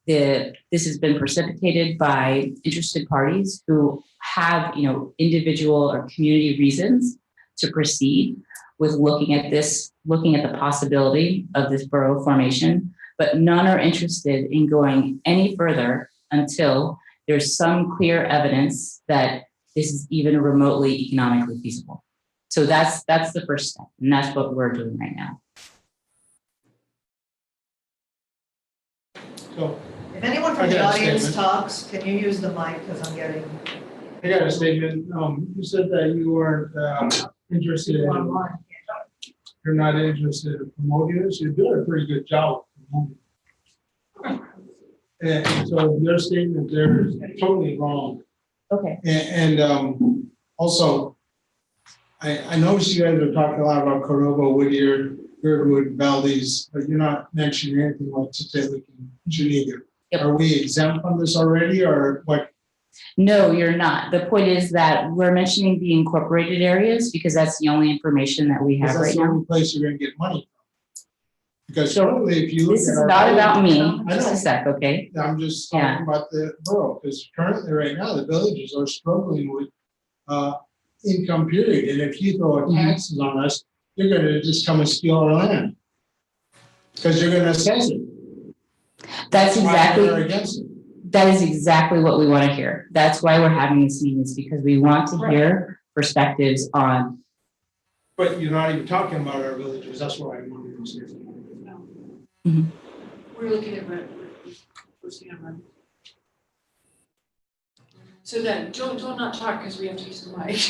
This has been precipitated by interested parties who have, individual or community reasons to proceed with looking at the possibility of this borough formation, but none are interested in going any further until there's some clear evidence that this is even remotely economically feasible. So that's the first step, and that's what we're doing right now. If anyone from the audience talks, can you use the mic, because I'm getting. I got a statement. You said that you weren't interested in, you're not interested in promoting this. You're doing a pretty good job promoting. And so your statement there is totally wrong. Okay. And also, I noticed you guys are talking a lot about Cordova, Whittier, Girdwood, Valdez, but you're not mentioning anything like Titanic and Geneva. Yep. Are we exempt from this already, or what? No, you're not. The point is that we're mentioning the incorporated areas because that's the only information that we have right That's the now. only place you're gonna get money from. Because So, currently, if you look This at is our not budget- about me, I just know. a sec, okay? I'm just Yeah. talking about the borough, because currently right now, the villages are struggling with income period. And if you throw taxes on us, you're gonna just come and steal our land. Because you're gonna assess it. That's why exactly, we're against it. that is exactly what we want to hear. That's why we're having this meeting, is because we want to hear perspectives on. But you're not even talking about our villages, that's what I wanted to say. We're looking at rent. We're seeing rent. So then, don't not talk, because we have to use the mic.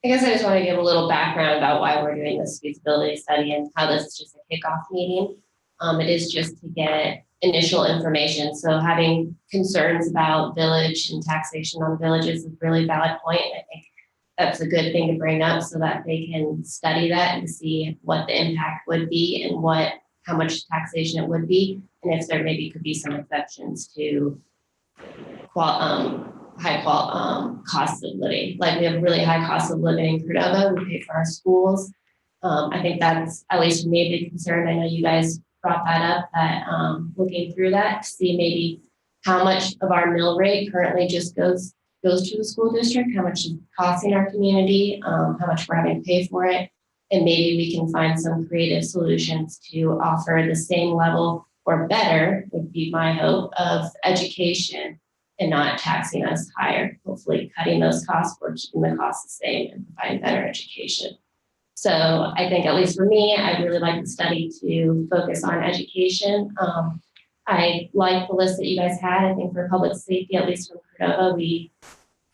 I guess I just want to give a little background about why we're doing this feasibility study and how this is just a kickoff meeting. It is just to get initial information. So having concerns about village and taxation on villages is a really valid point. I think that's a good thing to bring up so that they can study that and see what the impact would be and how much taxation it would be, and if there maybe could be some exceptions to high cost of living. Like we have really high cost of living in Cordova. We pay for our schools. I think that's, at least for me, a big concern. I know you guys brought that up, that looking through that to see maybe how much of our mill rate currently just goes to the school district, how much is costing our community, how much we're having to pay for it. And maybe we can find some creative solutions to offer the same level or better, would be my hope, of education and not taxing us higher, hopefully cutting those costs or keeping the costs the same and providing better education. So I think, at least for me, I really like the study to focus on education. I like the list that you guys had. I think for public safety, at least from Cordova, we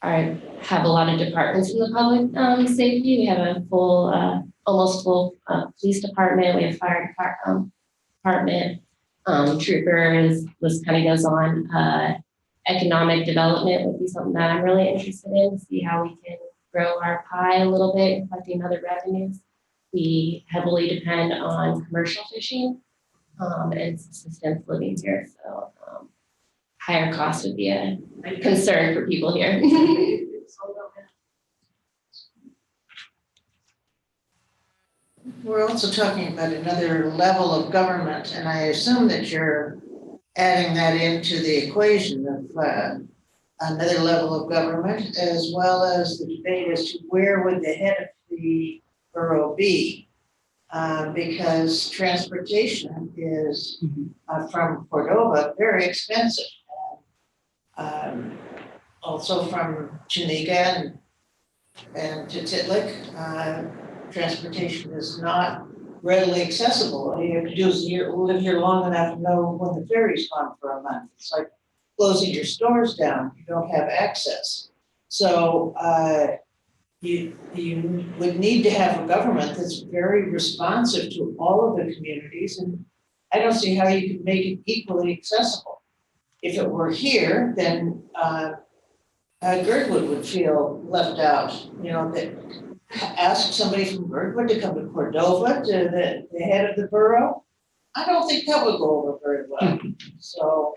have a lot of departments in the public safety. We have a full, almost full police department. We have fire department. Troopers, list kind of goes on. Economic development would be something that I'm really interested in, see how we can grow our pie a little bit, collecting other revenues. We heavily depend on commercial fishing and subsistence living here, so higher cost would be a concern for people here. We're also talking about another level of government, and I assume that you're adding that into the equation of another level of government, as well as the debate as to where would the head of the borough be, because transportation is from Cordova very expensive. Also from Chenega and to Titlic, transportation is not readily accessible. All you have to do is live here long enough to know when the ferry's gone for a month. It's like closing your stores down, you don't have access. So you would need to have a government that's very responsive to all of the communities, and I don't see how you could make it equally accessible. If it were here, then Girdwood would feel left out, you know, that ask somebody from Girdwood to come to Cordova, to the head of the borough. I don't think that would go over very well. So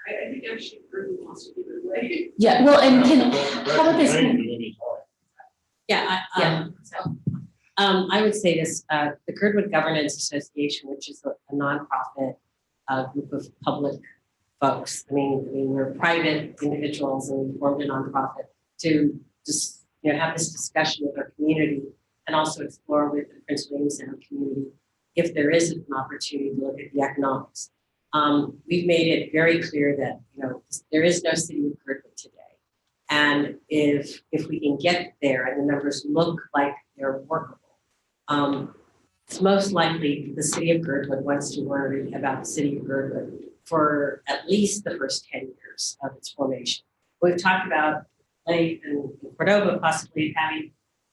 I think actually Girdwood wants to give it away. Yeah, well, and how about this? Yeah, I would say this, the Girdwood Governance Association, which is a nonprofit group of public folks. I mean, we're private individuals and we formed a nonprofit to just, you know, have this discussion with our community and also explore with the Prince William Sound community if there is an opportunity to look at the economics. We've made it very clear that, you know, there is no city of Girdwood today. And if we can get there and the numbers look like they're workable, it's most likely the city of Girdwood wants to worry about the city of Girdwood for at least the first 10 years of its formation. We've talked about Lake and Cordova possibly having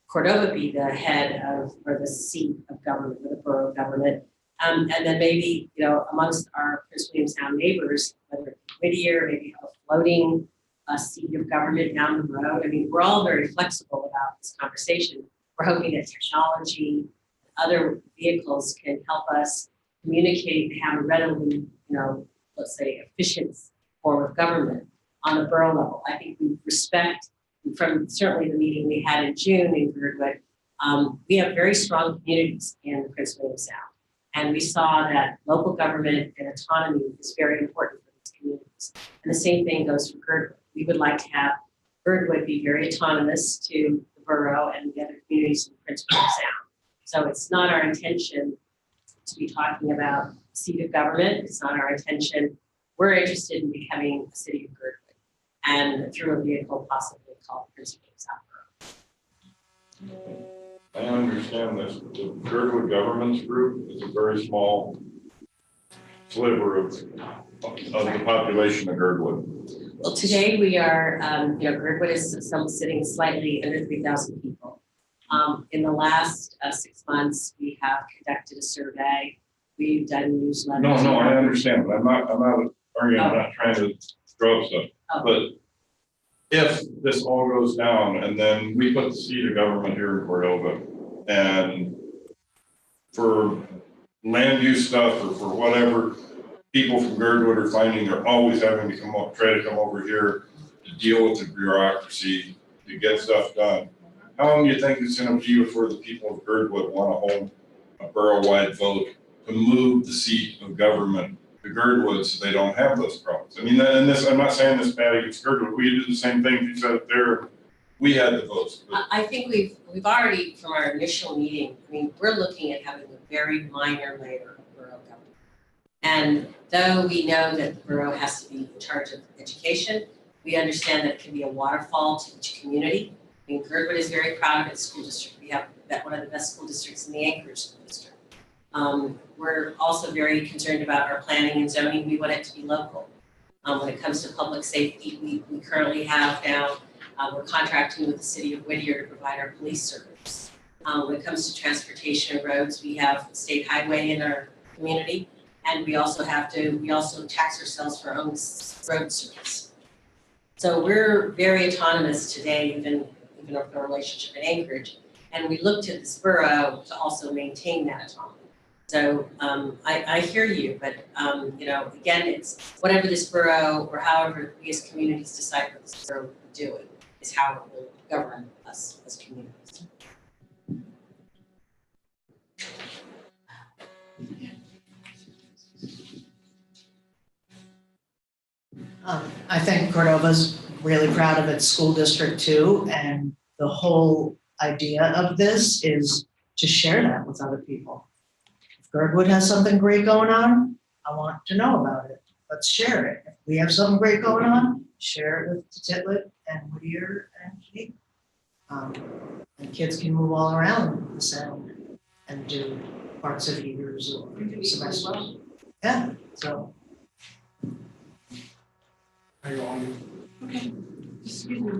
Cordova be the head of, or the seat of government, or the borough government. And then maybe, you know, amongst our Prince William Sound neighbors, whether it's Whittier, maybe a floating seat of government down the road. I mean, we're all very flexible about this conversation. We're hoping that technology and other vehicles can help us communicate and have a readily, you know, let's say efficient form of government on the borough level. I think we respect, from certainly the meeting we had in June in Girdwood, we have very strong communities in the Prince William Sound. And we saw that local government and autonomy is very important for these communities. And the same thing goes for Girdwood. We would like to have Girdwood be very autonomous to the borough and the other communities in Prince William Sound. So it's not our intention to be talking about seat of government. It's not our intention. We're interested in becoming a city of Girdwood and through a vehicle possibly called Prince William Sound Borough. I understand this, but the Girdwood Governance Group is a very small sliver of the population of Girdwood. Well, today we are, you know, Girdwood is sitting slightly under 3,000 people. In the last 6 months, we have conducted a survey. We've done newsletters. No, I understand, but I'm not arguing, I'm not trying to throw up stuff. Oh. But if this all goes down and then we put the seat of government here in Cordova, and for land use stuff or for whatever, people from Girdwood are finding they're always having to try to come over here to deal with the bureaucracy, to get stuff done. How long do you think it's going to be before the people of Girdwood want to hold a borough-wide vote to move the seat of government to Girdwood so they don't have those problems. I mean, and this, I'm not saying this bad against Girdwood, we did the same thing, you said there, we had the votes. But I think we've already, from our initial meeting, I mean, we're looking at having a very minor layer of borough government. And though we know that the borough has to be in charge of education, we understand that it can be a waterfall to each community. I mean, Girdwood is very proud of its school district. We have one of the best school districts in the Anchorage School District. We're also very concerned about our planning and zoning. We want it to be local. When it comes to public safety, we currently have now, we're contracting with the city of Whittier to provide our police service. When it comes to transportation and roads, we have state highway in our community, and we also tax ourselves for our own road service. So we're very autonomous today, even with our relationship in Anchorage, and we looked at this borough to also maintain that autonomy. So I hear you, but you know, again, it's whatever this borough or however we as communities decide what this borough will do it is how it will govern us as communities. I think Cordova's really proud of its school district too, and the whole idea of this is to share that with other people. If Girdwood has something great going on, I want to know about it. Let's share it. If we have something great going on, share it with Titlet and Whittier and Keith. And kids can move all around the sound and do parts of years or semesters. Yeah, so. Okay. Excuse me.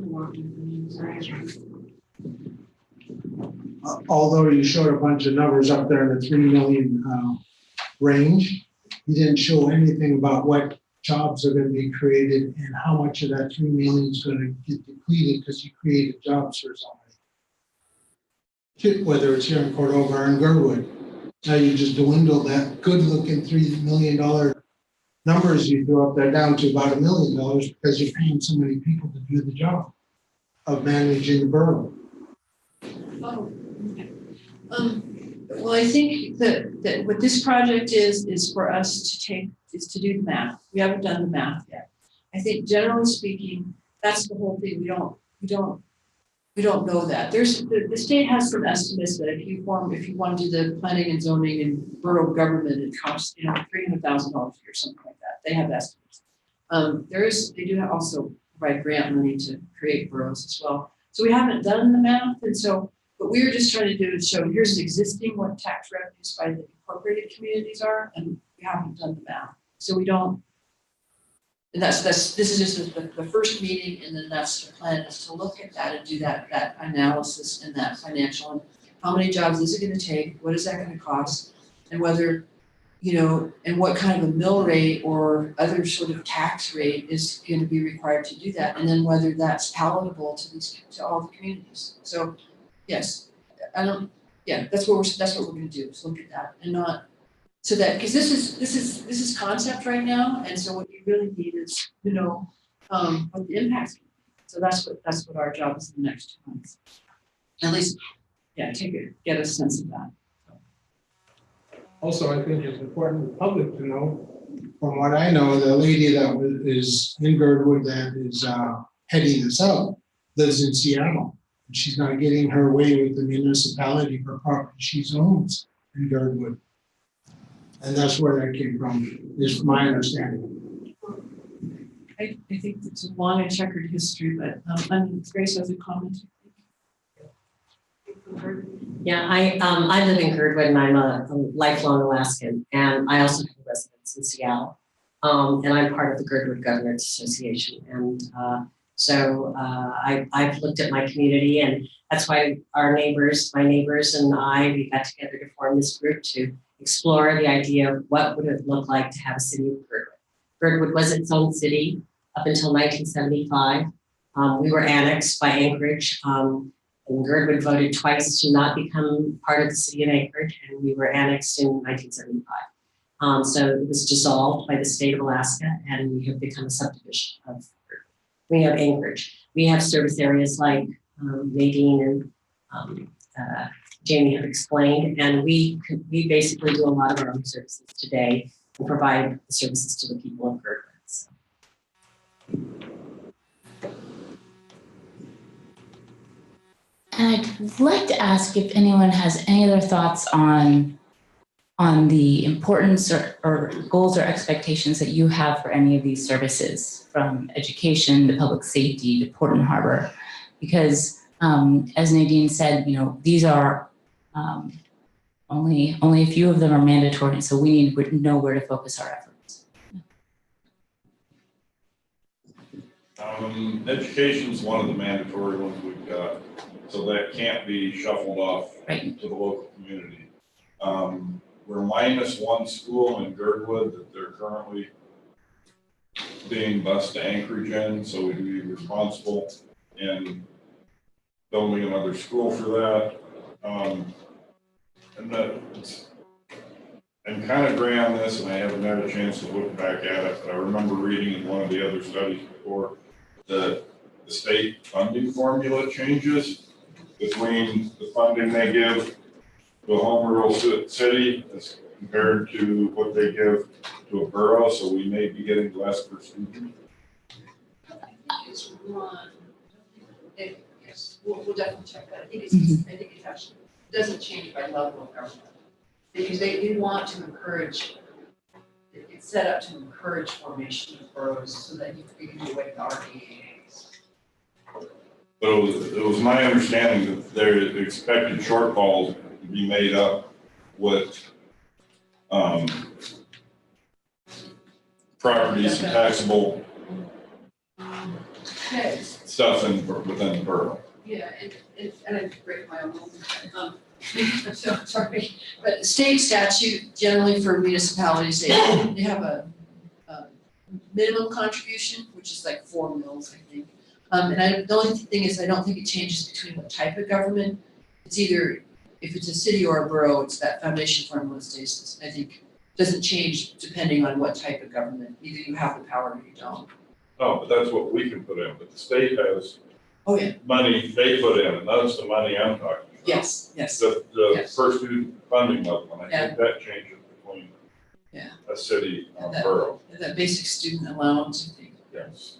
Although you showed a bunch of numbers up there in the 3 million range, you didn't show anything about what jobs are going to be created and how much of that 3 million is going to get depleted because you created jobs for somebody. Whether it's here in Cordova or in Girdwood. Now you just dwindle that good-looking $3 million numbers you threw up there down to about $1 million because you're paying so many people to do the job of managing the borough. Oh, okay. Well, I think that what this project is for us to do the math. We haven't done the math yet. I think generally speaking, that's the whole thing. We don't know that. The state has some estimates that if you want to do the planning and zoning and borough government, it costs, $300,000 a year, something like that. They have estimates. They do also provide grant money to create boroughs as well. So we haven't done the math, and so what we were just trying to do is show here's existing what tax revenues by the incorporated communities are, and we haven't done the math. So we don't. And this is just the first meeting, and then that's the plan is to look at that and do that analysis and that financial and how many jobs is it going to take, what is that going to cost, and whether, and what kind of a mill rate or other sort of tax rate is going to be required to do that, and then whether that's palatable to all the communities. So, yes, that's what we're going to do is look at that and not. So that, because this is concept right now, and so what you really need is what the impacts can be. So that's what our job is in the next 2 months. At least, get a sense of that. Also, I think it's important for the public to know, from what I know, the lady that is in Girdwood that is heading this up lives in Seattle. And she's not getting her way with the municipality for property she owns in Girdwood. And that's where that came from, is my understanding. I think it's a long and checkered history, but Grace has a comment. Yeah, I live in Girdwood and I'm a lifelong Alaskan, and I also have a residence in Seattle. And I'm part of the Girdwood Governors Association. And so I've looked at my community, and that's why my neighbors and we got together to form this group to explore the idea of what would it look like to have a city of Girdwood. Girdwood was its own city up until 1975. We were annexed by Anchorage, and Girdwood voted twice to not become part of the city of Anchorage, and we were annexed in 1975. So it was dissolved by the state of Alaska, and we have become a subdivision of Girdwood. We have Anchorage. We have service areas like Nadine and Jamie have explained, and we basically do a lot of our own services today and provide the services to the people of Girdwood. So. And I'd like to ask if anyone has any other thoughts on the importance or goals or expectations that you have for any of these services, from education to public safety to port and harbor. Because as Nadine said, these are only a few of them are mandatory, and so we need to know where to focus our efforts. Education's one of the mandatory ones we've got, so that can't be shuffled off Right. to the local community. We're minus one school in Girdwood that they're currently being bused to Anchorage in, so we'd be responsible in building another school for that. I'm kind of gray on this, and I haven't had a chance to look back at it, but I remember reading in one of the other studies before that the state funding formula changes between the funding they give to a home rural city as compared to what they give to a borough, so we may be getting less per student. It's one. Yes, we'll definitely check that. I think it actually doesn't change by level of government. Because they want to encourage, it's set up to encourage formation of boroughs so that you can do away with RDAs. But it was my understanding that their expected shortfalls to be made up with properties and taxable Okay, stuff within the borough. yeah, and I break my own rules. I'm so sorry, but state statute generally for municipalities, they have a minimum contribution, which is like 4 mils, I think. And the only thing is, I don't think it changes between what type of government. It's either, if it's a city or a borough, it's that foundation formula stays, I think, doesn't change depending on what type of government. Either you have the power or you don't. Oh, but that's what we can put in, but the state has Oh, yeah. money they put in, and that's the money I'm talking about. Yes. The Yes. first student funding level, and I Yeah. think that changes between Yeah. a city and And a borough. that basic student allowance, I think. Yes.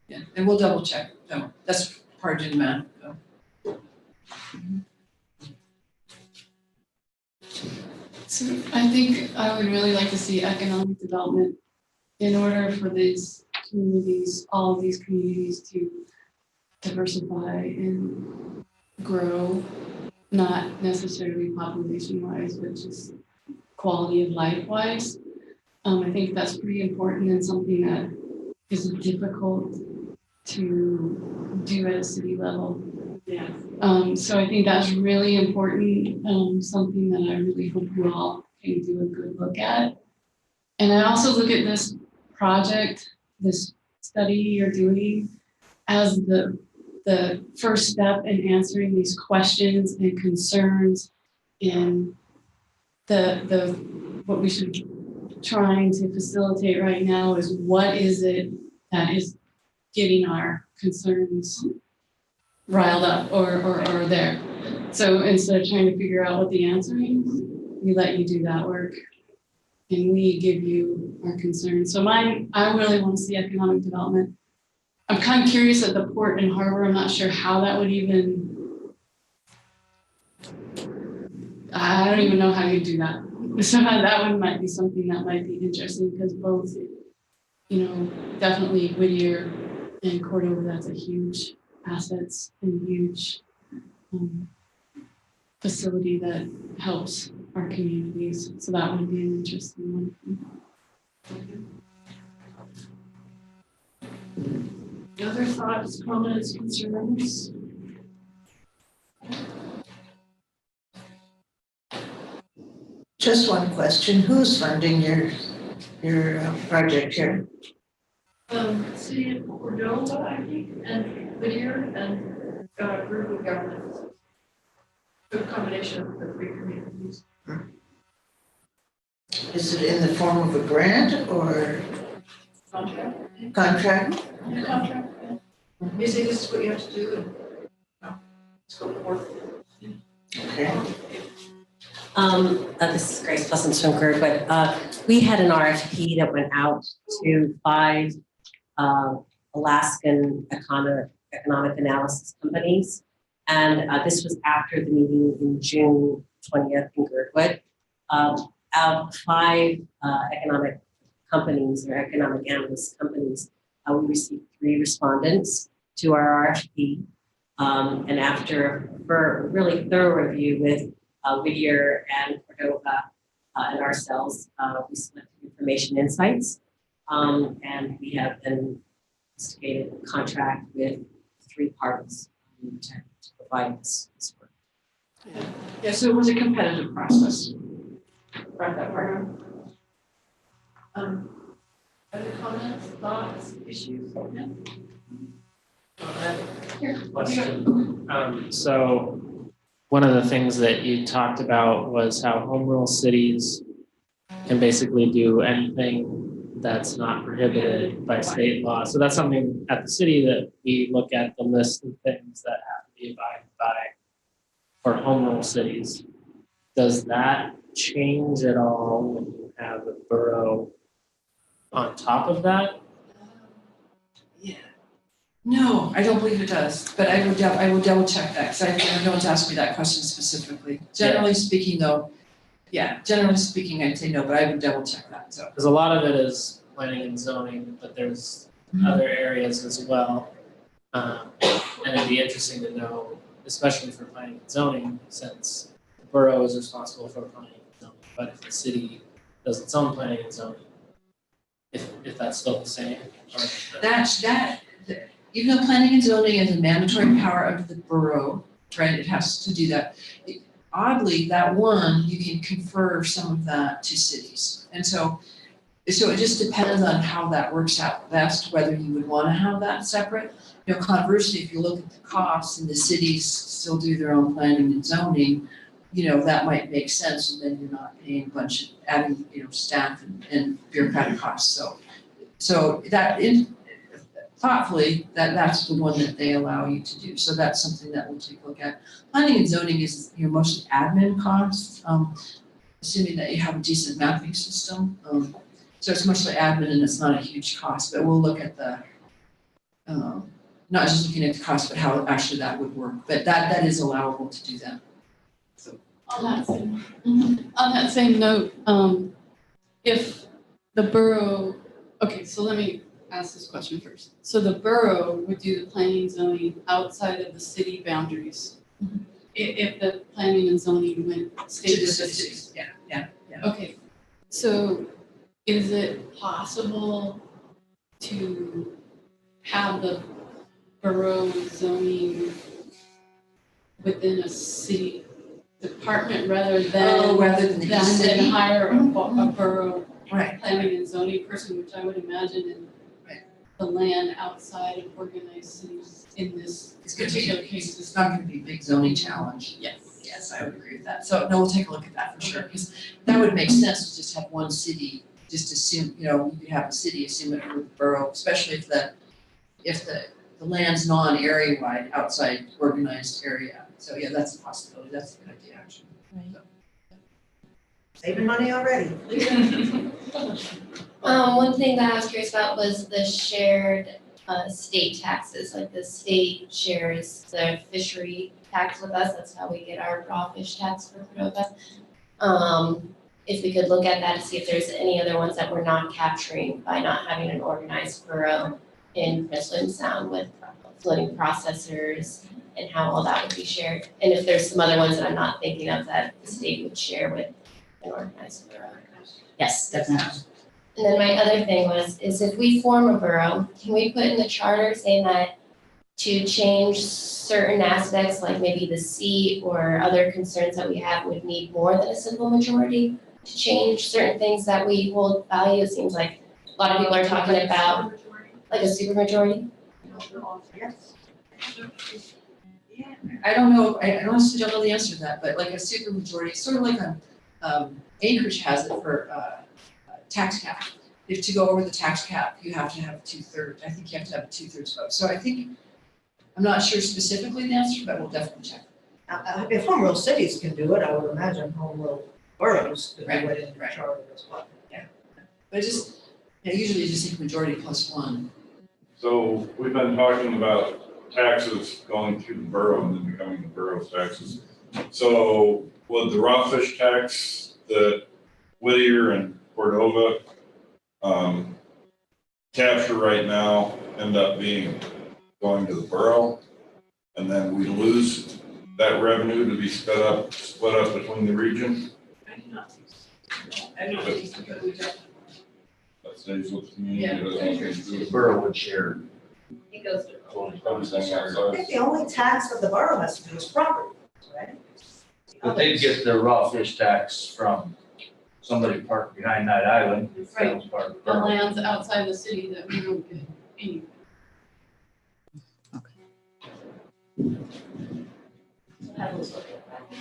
Yeah, and we'll double check. No, that's part of the math, though. So I think I would really like to see economic development in order for these communities, all of these communities to diversify and grow, not necessarily population wise, but just quality of life wise. I think that's pretty important and something that is difficult to do at a city level. Yeah. So I think that's really important, something that I really hope you all can do a good look at. And I also look at this project, this study you're doing, as the first step in answering these questions and concerns, and what we should be trying to facilitate right now is what is it that is getting our concerns riled up or there. So instead of trying to figure out what the answer is, we let you do that work and we give you our concerns. So I really want to see economic development. I'm kind of curious at the port and harbor. I'm not sure how that would even, I don't even know how you do that. So that one might be something that might be interesting because both, definitely Whittier and Cordova, that's a huge assets and huge facility that helps our communities. So that would be an interesting one. Other thoughts, comments, concerns? Just one question, who's funding your project here? City of Cordova, I think, and Whittier and group of governments. A combination of the three communities. Is it in the form of a grant or Contract. contract? Contract, yeah. You say this is what you have to do, and, let's go forward. Okay. This is Grace Pleasance from Girdwood. We had an RFP that went out to 5 Alaskan economic analysis companies. And this was after the meeting in June 20th in Girdwood. Out of 5 economic companies or economic analyst companies, we received 3 respondents to our RFP. And after a really thorough review with Whittier and Cordova and ourselves, we selected Information Insights. And we have been instigated a contract with 3 parties to provide this work. Yeah, so it was a competitive process. Brought that part. Other comments, thoughts, issues? Question. So one of the things that you talked about was how home rule cities can basically do anything that's not prohibited by state law. So that's something at the city that we look at the list of things that have to be abided by for home rule cities. Does that change at all when you have a borough on top of that? Yeah. No, I don't believe it does, but I would double check that, because I know no one's asked me that question specifically. Generally speaking though, generally speaking, I'd say no, but I would double check that, so. Because a lot of it is planning and zoning, but there's other areas as well. And it'd be interesting to know, especially for planning and zoning, since the borough is responsible for planning and zoning, but if the city does its own planning and zoning, if that's still the same. Even though planning and zoning is a mandatory power of the borough, right, it has to do that. Oddly, that one, you can confer some of that to cities. And so it just depends on how that works out best, whether you would want to have that separate. You know, conversely, if you look at the costs and the cities still do their own planning and zoning, you know, that might make sense, and then you're not paying a bunch of adding, you know, staff and bureaucratic costs. So that thoughtfully, that's the one that they allow you to do. So that's something that we'll take a look at. Planning and zoning is, you know, mostly admin costs, assuming that you have a decent mapping system. So it's mostly admin and it's not a huge cost, but we'll look at the, not just looking at the cost, but how actually that would work. But that is allowable to do that. On that same note, if the borough, okay, so let me ask this question first. So the borough would do the planning and zoning outside of the city boundaries. If the planning and zoning stayed with the city. Yeah. Okay, so is it possible to have the borough zoning within a city department rather than hire a borough planning and zoning person, which I would imagine in the land outside of organized cities in this particular case. It's not gonna be a big zoning challenge. Yes, I would agree with that. So no, we'll take a look at that for sure, because that would make sense to just have one city, just assume, you know, you could have a city assume it with the borough, especially if the land's non-area wide outside organized area. So yeah, that's a possibility. That's a good idea, actually. Saving money already. One thing that I was curious about was the shared state taxes, like the state shares the fishery tax with us, that's how we get our raw fish tax for Cordova. If we could look at that to see if there's any other ones that we're not capturing by not having an organized borough in Prince William Sound with floating processors and how all that would be shared. And if there's some other ones that I'm not thinking of that the state would share with an organized borough. Yes, definitely. And then my other thing is if we form a borough, can we put in the charter saying that to change certain aspects, like maybe the seat or other concerns that we have would need more than a simple majority to change certain things that we hold value? It seems like a lot of people are talking about like a supermajority. Yes. I don't know, I honestly don't know the answer to that, but like a supermajority, sort of like Anchorage has it for tax cap. If to go over the tax cap, you have to have 2/3. I think you have to have a 2/3 vote. So I think, I'm not sure specifically the answer, but we'll definitely check. If home rule cities can do it, I would imagine home rule boroughs could do it in the Right. charter as well. But usually you just think majority plus one. So we've been talking about taxes going through the borough and then becoming the borough's taxes. So would the raw fish tax that Whittier and Cordova capture right now end up going to the borough? And then we lose that revenue to be split up between the region? I do not think so. I don't think so, but we don't. That stays with the community. Yeah. Doesn't have to do The with- borough would share. It goes to. Everything I outside. think the only tax that the borough has to do is property, right? But they'd get their raw fish tax from somebody parked behind that island, if that was part of the The borough. lands outside the city that we don't get any.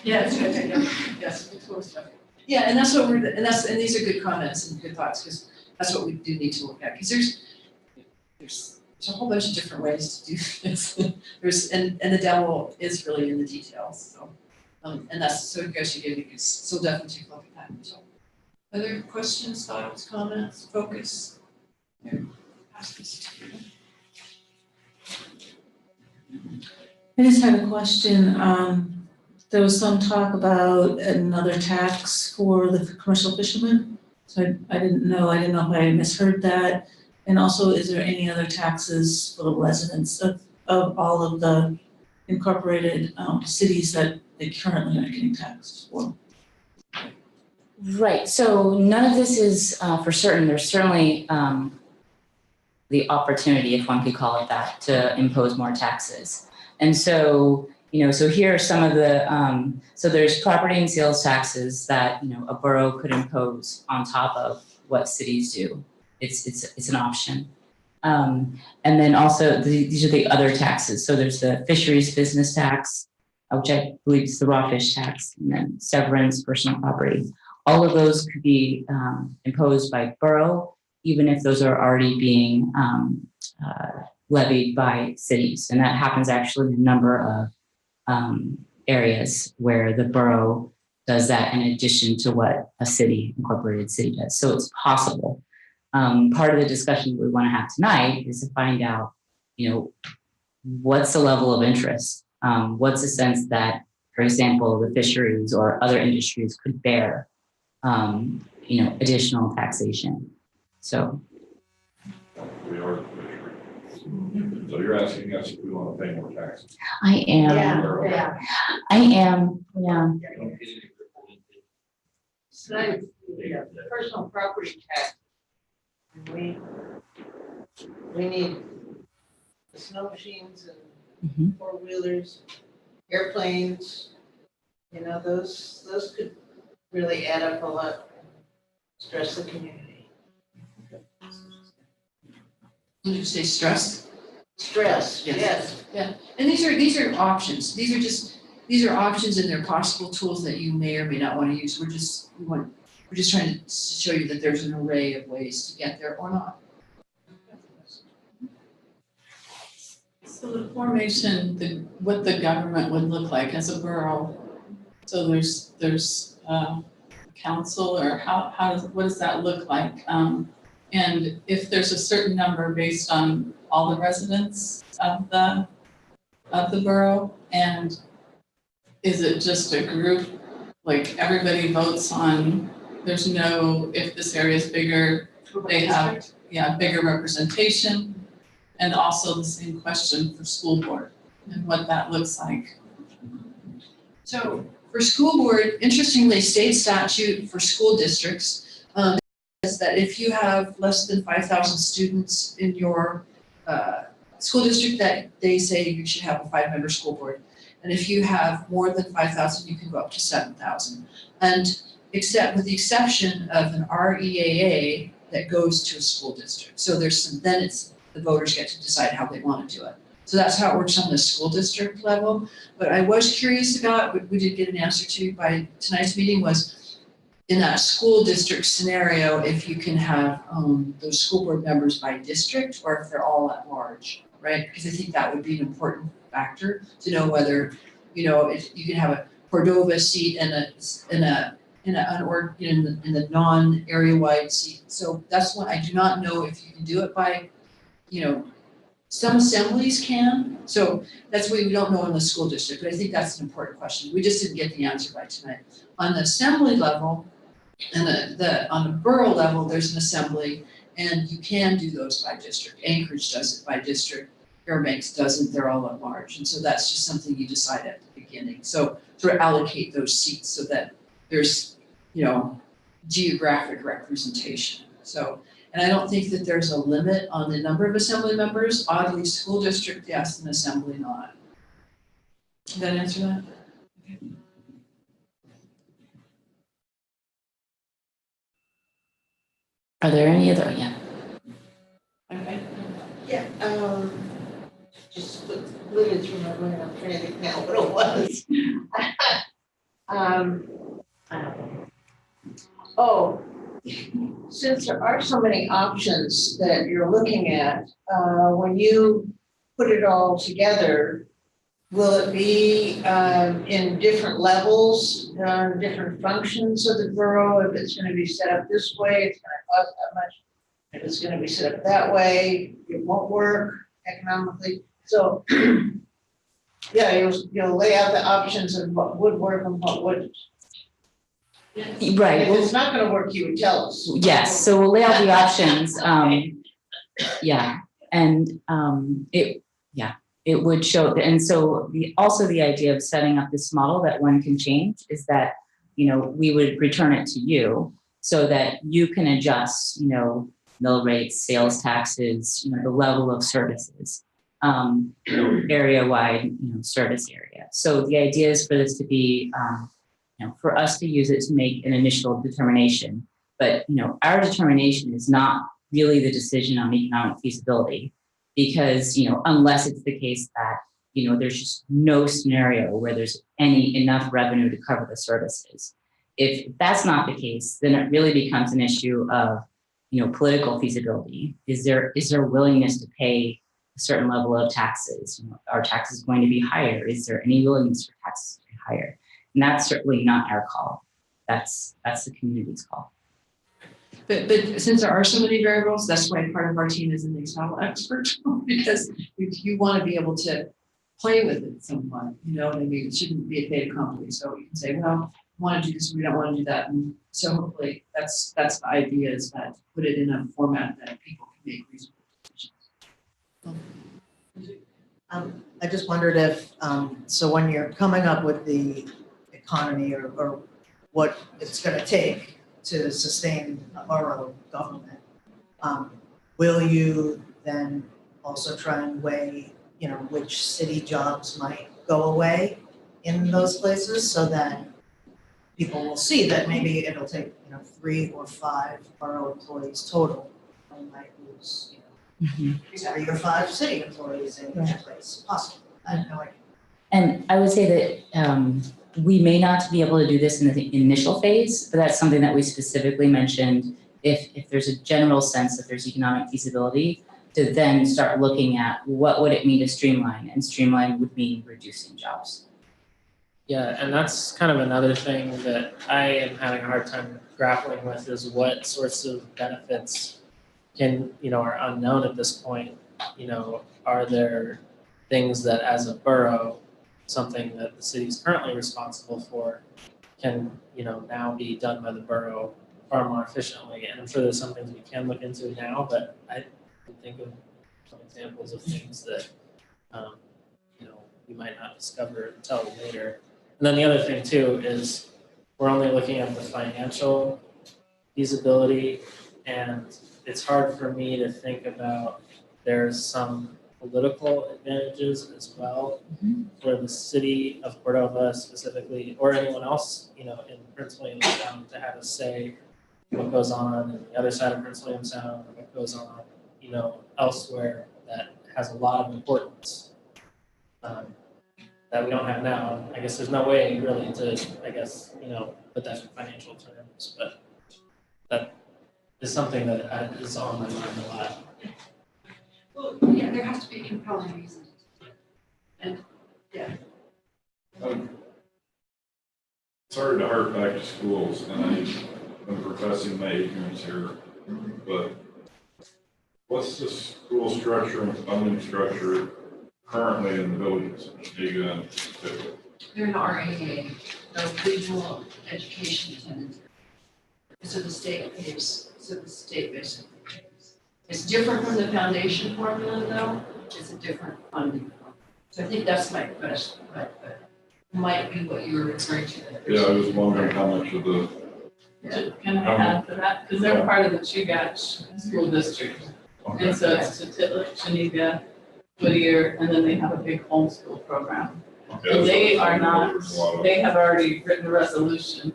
Yeah, it's good, yes, it's cool stuff. Yeah, and that's what and these are good comments and good thoughts, because that's what we do need to look at, because there's a whole bunch of different ways to do this. And the devil is really in the details, so. And that's, so you guys should give me, so definitely take a look at that, so. Other questions, thoughts, comments, focus? Here, pass this to you. I just had a question. There was some talk about another tax for the commercial fishermen. So I didn't know if I misheard that. And also, is there any other taxes for the residents of all of the incorporated cities that they currently are getting taxed for? Right, so none of this is for certain. There's certainly the opportunity, if one could call it that, to impose more taxes. And so, so here are some of the, so there's property and sales taxes that, a borough could impose on top of what cities do. It's an option. And then also these are the other taxes. So there's the fisheries business tax, which I believe is the raw fish tax, and then severance, personal property. All of those could be imposed by borough, even if those are already being levied by cities. And that happens actually in a number of areas where the borough does that in addition to what a city, incorporated city does. So it's possible. Part of the discussion we want to have tonight is to find out, what's the level of interest? What's the sense that, for example, the fisheries or other industries could bear, additional taxation? So. We are the fishery. So you're asking us if we want to pay more taxes. I am. Yeah. I am. Yeah. So that is the personal property tax. We need the snow machines and four-wheelers, airplanes, those could really add up a lot, stress the community. Did you say stress? Stress, Yes. yes. And these are options. These are options and they're possible tools that you may or may not want to use. We're just trying to show you that there's an array of ways to get there or not. So the formation, what the government would look like as a borough. So there's council, or what does that look like? And if there's a certain number based on all the residents of the borough, and is it just a group, like everybody votes on, there's no, if this area is bigger, they have, bigger representation? And also the same question for school board and what that looks like. So for school board, interestingly, state statute for school districts is that if you have less than 5,000 students in your school district, that they say you should have a 5-member school board. And if you have more than 5,000, you can go up to 7,000. And with the exception of an REAA that goes to a school district. So the voters get to decide how they want to do it. So that's how it works on the school district level. But I was curious about, what we did get an answer to by tonight's meeting, was in that school district scenario, if you can have those school board members by district or if they're all at large, right? Because I think that would be an important factor to know whether you know, you can have a Cordova seat and in the non-area wide seat. So that's what, I do not know if you can do it by, you know, some assemblies can. So that's what we don't know in the school district, but I think that's an important question. We just didn't get the answer by tonight. On the assembly level and on the borough level, there's an assembly and you can do those by district. Anchorage does it by district. Fairbanks doesn't, they're all at large. And so that's just something you decide at the beginning. So sort of allocate those seats so that there's, you know, geographic representation. So, and I don't think that there's a limit on the number of assembly members. Oddly, school district, yes, and assembly not. Did that answer that? Okay. Are there any other, yeah? Okay. Yeah, just looking through my brain, I'm trying to think now what it was. I don't know. Oh, since there are so many options that you're looking at, when you put it all together, will it be in different levels, different functions of the borough? If it's gonna be set up this way, it's gonna cost that much. If it's gonna be set up that way, it won't work economically. So, yeah, you'll lay out the options of what would work and what wouldn't. Right. If it's not gonna work, you would tell us. Yes, so we'll lay out the options, yeah, and it would show, and so also the idea of setting up this model that one can change is that, you know, we would return it to you so that you can adjust, you know, mill rates, sales taxes, you know, the level of services, area-wide, you know, service area. So the idea is for this to be, you know, for us to use it to make an initial determination. But, you know, our determination is not really the decision on economic feasibility because, you know, unless it's the case that, you know, there's just no scenario where there's enough revenue to cover the services. If that's not the case, then it really becomes an issue of, you know, political feasibility. Is there willingness to pay a certain level of taxes? You know, are taxes going to be higher? Is there any willingness for taxes to be higher? And that's certainly not our call. That's the community's call. But since there are so many variables, that's why part of our team is an Excel expert, because you want to be able to play with it somewhat, you know what I mean? It shouldn't be a fait accompli. So you can say, well, we want to do this, we don't want to do that. And so hopefully that's the idea, is that put it in a format that people can make reasonable decisions. I just wondered if, so when you're coming up with the economy or what it's gonna take to sustain a borough government, will you then also try and weigh, you know, which city jobs might go away in those places so that people will see that maybe it'll take, you know, 3 or 5 borough employees total, and we might lose, you know, 3 or 5 city employees in each place, possible. I have no idea. And I would say that we may not be able to do this in the initial phase, but that's something that we specifically mentioned. If there's a general sense that there's economic feasibility, to then start looking at what would it mean to streamline, and streamline would mean reducing jobs. Yeah, and that's kind of another thing that I am having a hard time grappling with, is what sorts of benefits are unknown at this point. You know, are there things that as a borough, something that the city is currently responsible for can, you know, now be done by the borough far more efficiently? And I'm sure there's some things we can look into now, but I can think of some examples of things that, you know, we might not discover until later. And then the other thing too is we're only looking at the financial feasibility, and it's hard for me to think about there's some political advantages as well for the city of Cordova specifically, or anyone else, you know, in Prince William Sound, to have a say in what goes on in the other side of Prince William Sound, or what goes on, you know, elsewhere that has a lot of importance that we don't have now. I guess there's no way really to, I guess, you know, put that in financial terms, but that is something that is on my mind a lot. Well, yeah, there has to be a compelling reason. And, yeah. sorry to harp back to schools, and I'm professing my ignorance here, but what's the school structure and funding structure currently in the villages, Diga and Pickle? They're an RAA, a regional education tenant. So the state pays, so the state basically pays. It's different from the foundation formula though, it's a different funding formula. So I think that's my question, but might be what you were referring to. Yeah, I was wondering how much of the, Can I add to that? Because they're part of the Chugach School District. And so it's Titilla, Chaniga, Whittier, and then they have a big homeschool program. And they are not, they have already written a resolution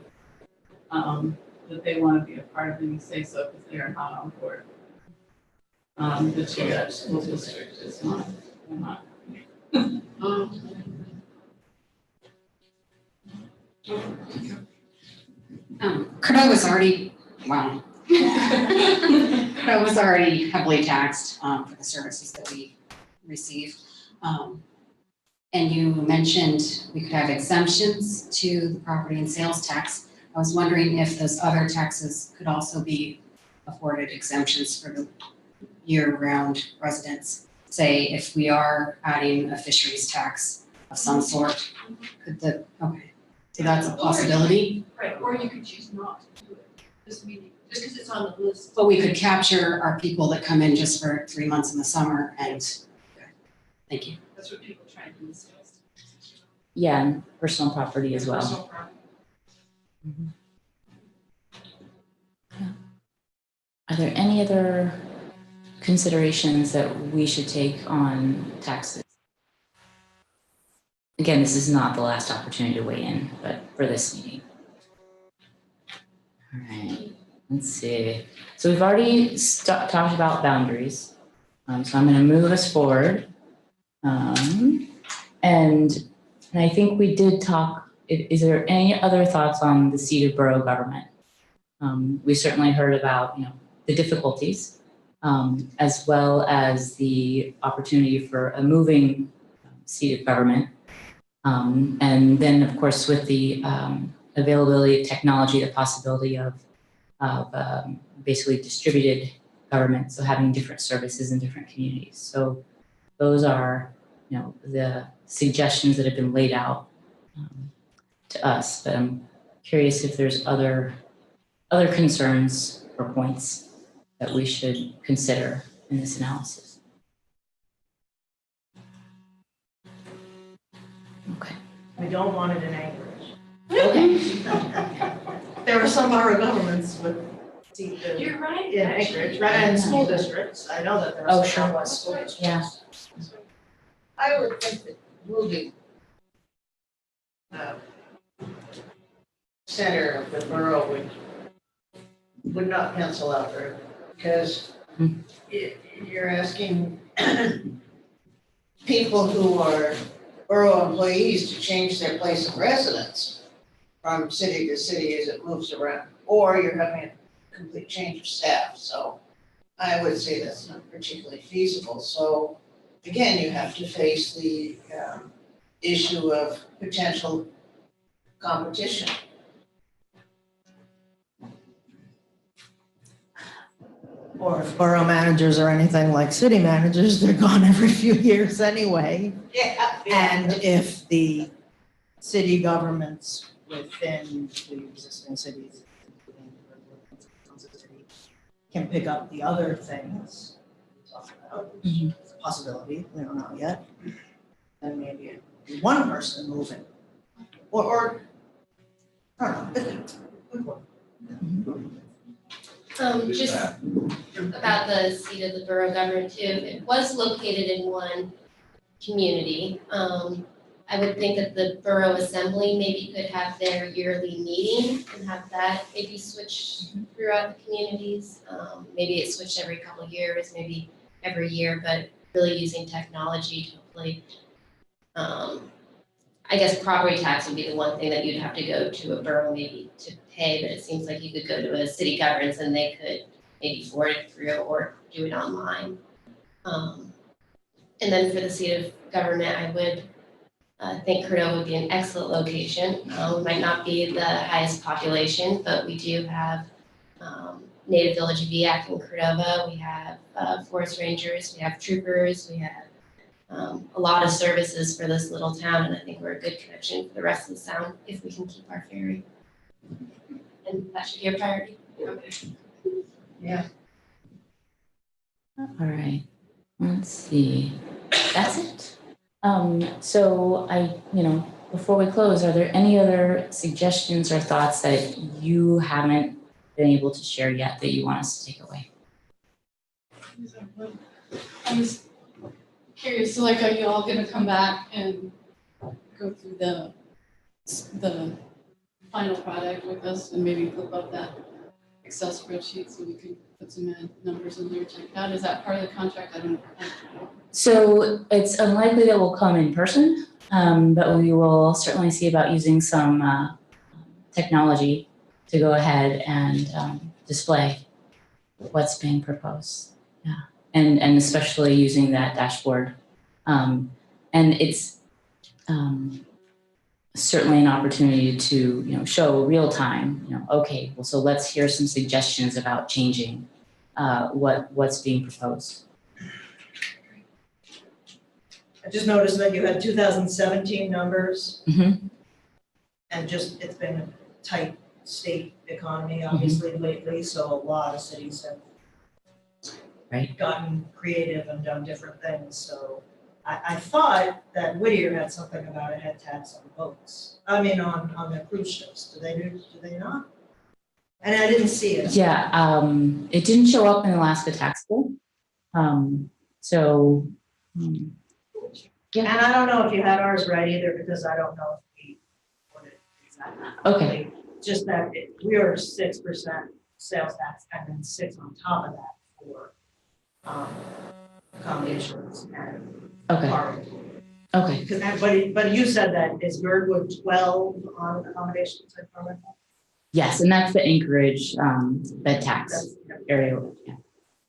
that they want to be a part of any say-so because they are not on board. The Chugach School District is not, they're not. Cordova's already, wow. Cordova's already heavily taxed for the services that we receive. And you mentioned we could have exemptions to the property and sales tax. I was wondering if those other taxes could also be afforded exemptions for the year-round residents. Say if we are adding a fisheries tax of some sort, could the, okay, so that's a possibility. Right, or you could choose not to do it, just because it's on the list. But we could capture our people that come in just for 3 months in the summer and, okay, thank you. That's what people try to do these days. Yeah, and personal property as well. Personal property. Mhm. Yeah. Are there any other considerations that we should take on taxes? Again, this is not the last opportunity to weigh in, but for this meeting. All right, let's see. So we've already talked about boundaries. So I'm going to move us forward. And I think we did talk, is there any other thoughts on the seat of borough government? We certainly heard about, the difficulties, as well as the opportunity for a moving seat of government. And then, of course, with the availability of technology, the possibility of basically distributed government, so having different services in different communities. So those are, the suggestions that have been laid out to us. But I'm curious if there's other concerns or points that we should consider in this analysis. Okay. We don't want it in Anchorage. Okay. There are some borough governments with seat You're right. in Anchorage, right, and school districts. I know that there Oh, are sure. some West school districts. Yeah. I would think that moving center of the borough would not pencil out very well, because you're asking people who are borough employees to change their place of residence from city to city as it moves around, or you're having a complete change of staff. So I would say that's not particularly feasible. So again, you have to face the issue of potential competition. Or if borough managers are anything like city managers, they're gone every few years anyway. Yeah. And if the city governments within the existing cities, including the city, can pick up the other things we talked about, it's a possibility, we don't know yet. Then maybe it'd be one person moving. Or I don't know. Just about the seat of the borough government too, it was located in one community. I would think that the borough assembly maybe could have their yearly meeting and have that maybe switch throughout the communities. Maybe it switched every couple of years, maybe every year, but really using technology to hopefully, I guess property tax would be the one thing that you'd have to go to a borough maybe to pay, but it seems like you could go to a city governance and they could maybe forward it through or do it online. And then for the seat of government, I would I think Cordova would be an excellent location. We might not be the highest population, but we do have Native Village VAC in Cordova. We have forest rangers, we have troopers, we have a lot of services for this little town, and I think we're a good connection for the rest of the sound if we can keep our ferry. And that should be a priority. Yeah. All right, let's see, that's it. So before we close, are there any other suggestions or thoughts that you haven't been able to share yet that you want us to take away? I was curious, so like, are you all gonna come back and go through the final product with us and maybe flip up that Excel spreadsheet so we can put some numbers in there, check it out? Is that part of the contract? I don't know. So it's unlikely that we'll come in person, but we will certainly see about using some technology to go ahead and display what's being proposed. Yeah, and especially using that dashboard. And it's certainly an opportunity to show real time. Okay, well, so let's hear some suggestions about changing what's being proposed. I just noticed that you had 2017 numbers. Mm-hmm. And it's been a tight state economy, obviously, lately, so a lot of cities have gotten creative and done different things, so I thought that Whittier had something about a head tax on boats. I mean, on the cruise ships. Do they not? And I didn't see it. Yeah, it didn't show up in Alaska tax bill. And I don't know if you had ours right either, because I don't know if we put it exactly. Okay. Just that we are 6% sales tax and then 6 on top of that for accommodations and parking. Okay. But you said that is Birdwood 12 on accommodations and parking? Yes, and that's the Anchorage bed tax area. Yeah.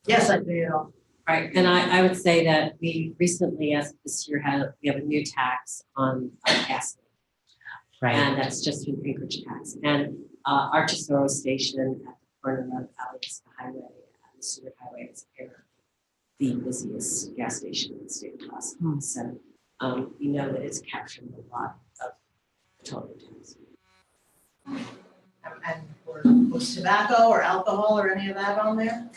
Yes, I do. Right, and I would say that we recently, as of this year, we have a new tax on gas. Right. And that's just an Anchorage tax. And our Tesoro station at the corner of Alice Highway and the Seward Highway is the busiest gas station in the state of Alaska. So we know that it's capturing a lot of total tax. And was tobacco or alcohol or any of that on there?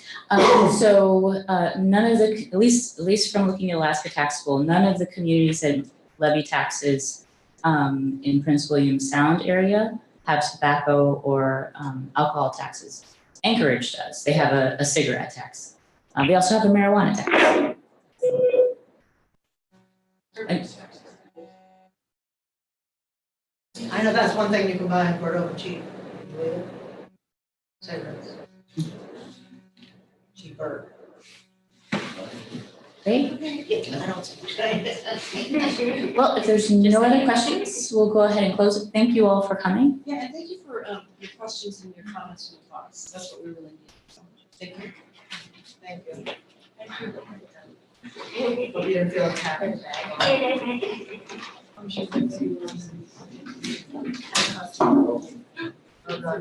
So none of the, at least from looking at Alaska Tax School, none of the communities that levy taxes in Prince William Sound area have tobacco or alcohol taxes. Anchorage does. They have a cigarette tax. They also have a marijuana tax. I know that's one thing you can buy in Cordova cheap. Cigarettes. Cheaper. Great. I don't see. Well, if there's no other questions, we'll go ahead and close it. Thank you all for coming. Yeah, and thank you for your questions and your comments and your thoughts. That's what we really need. So, thank you. Thank you. Hope you didn't feel attacked. I'm sure that's you. Oh, God.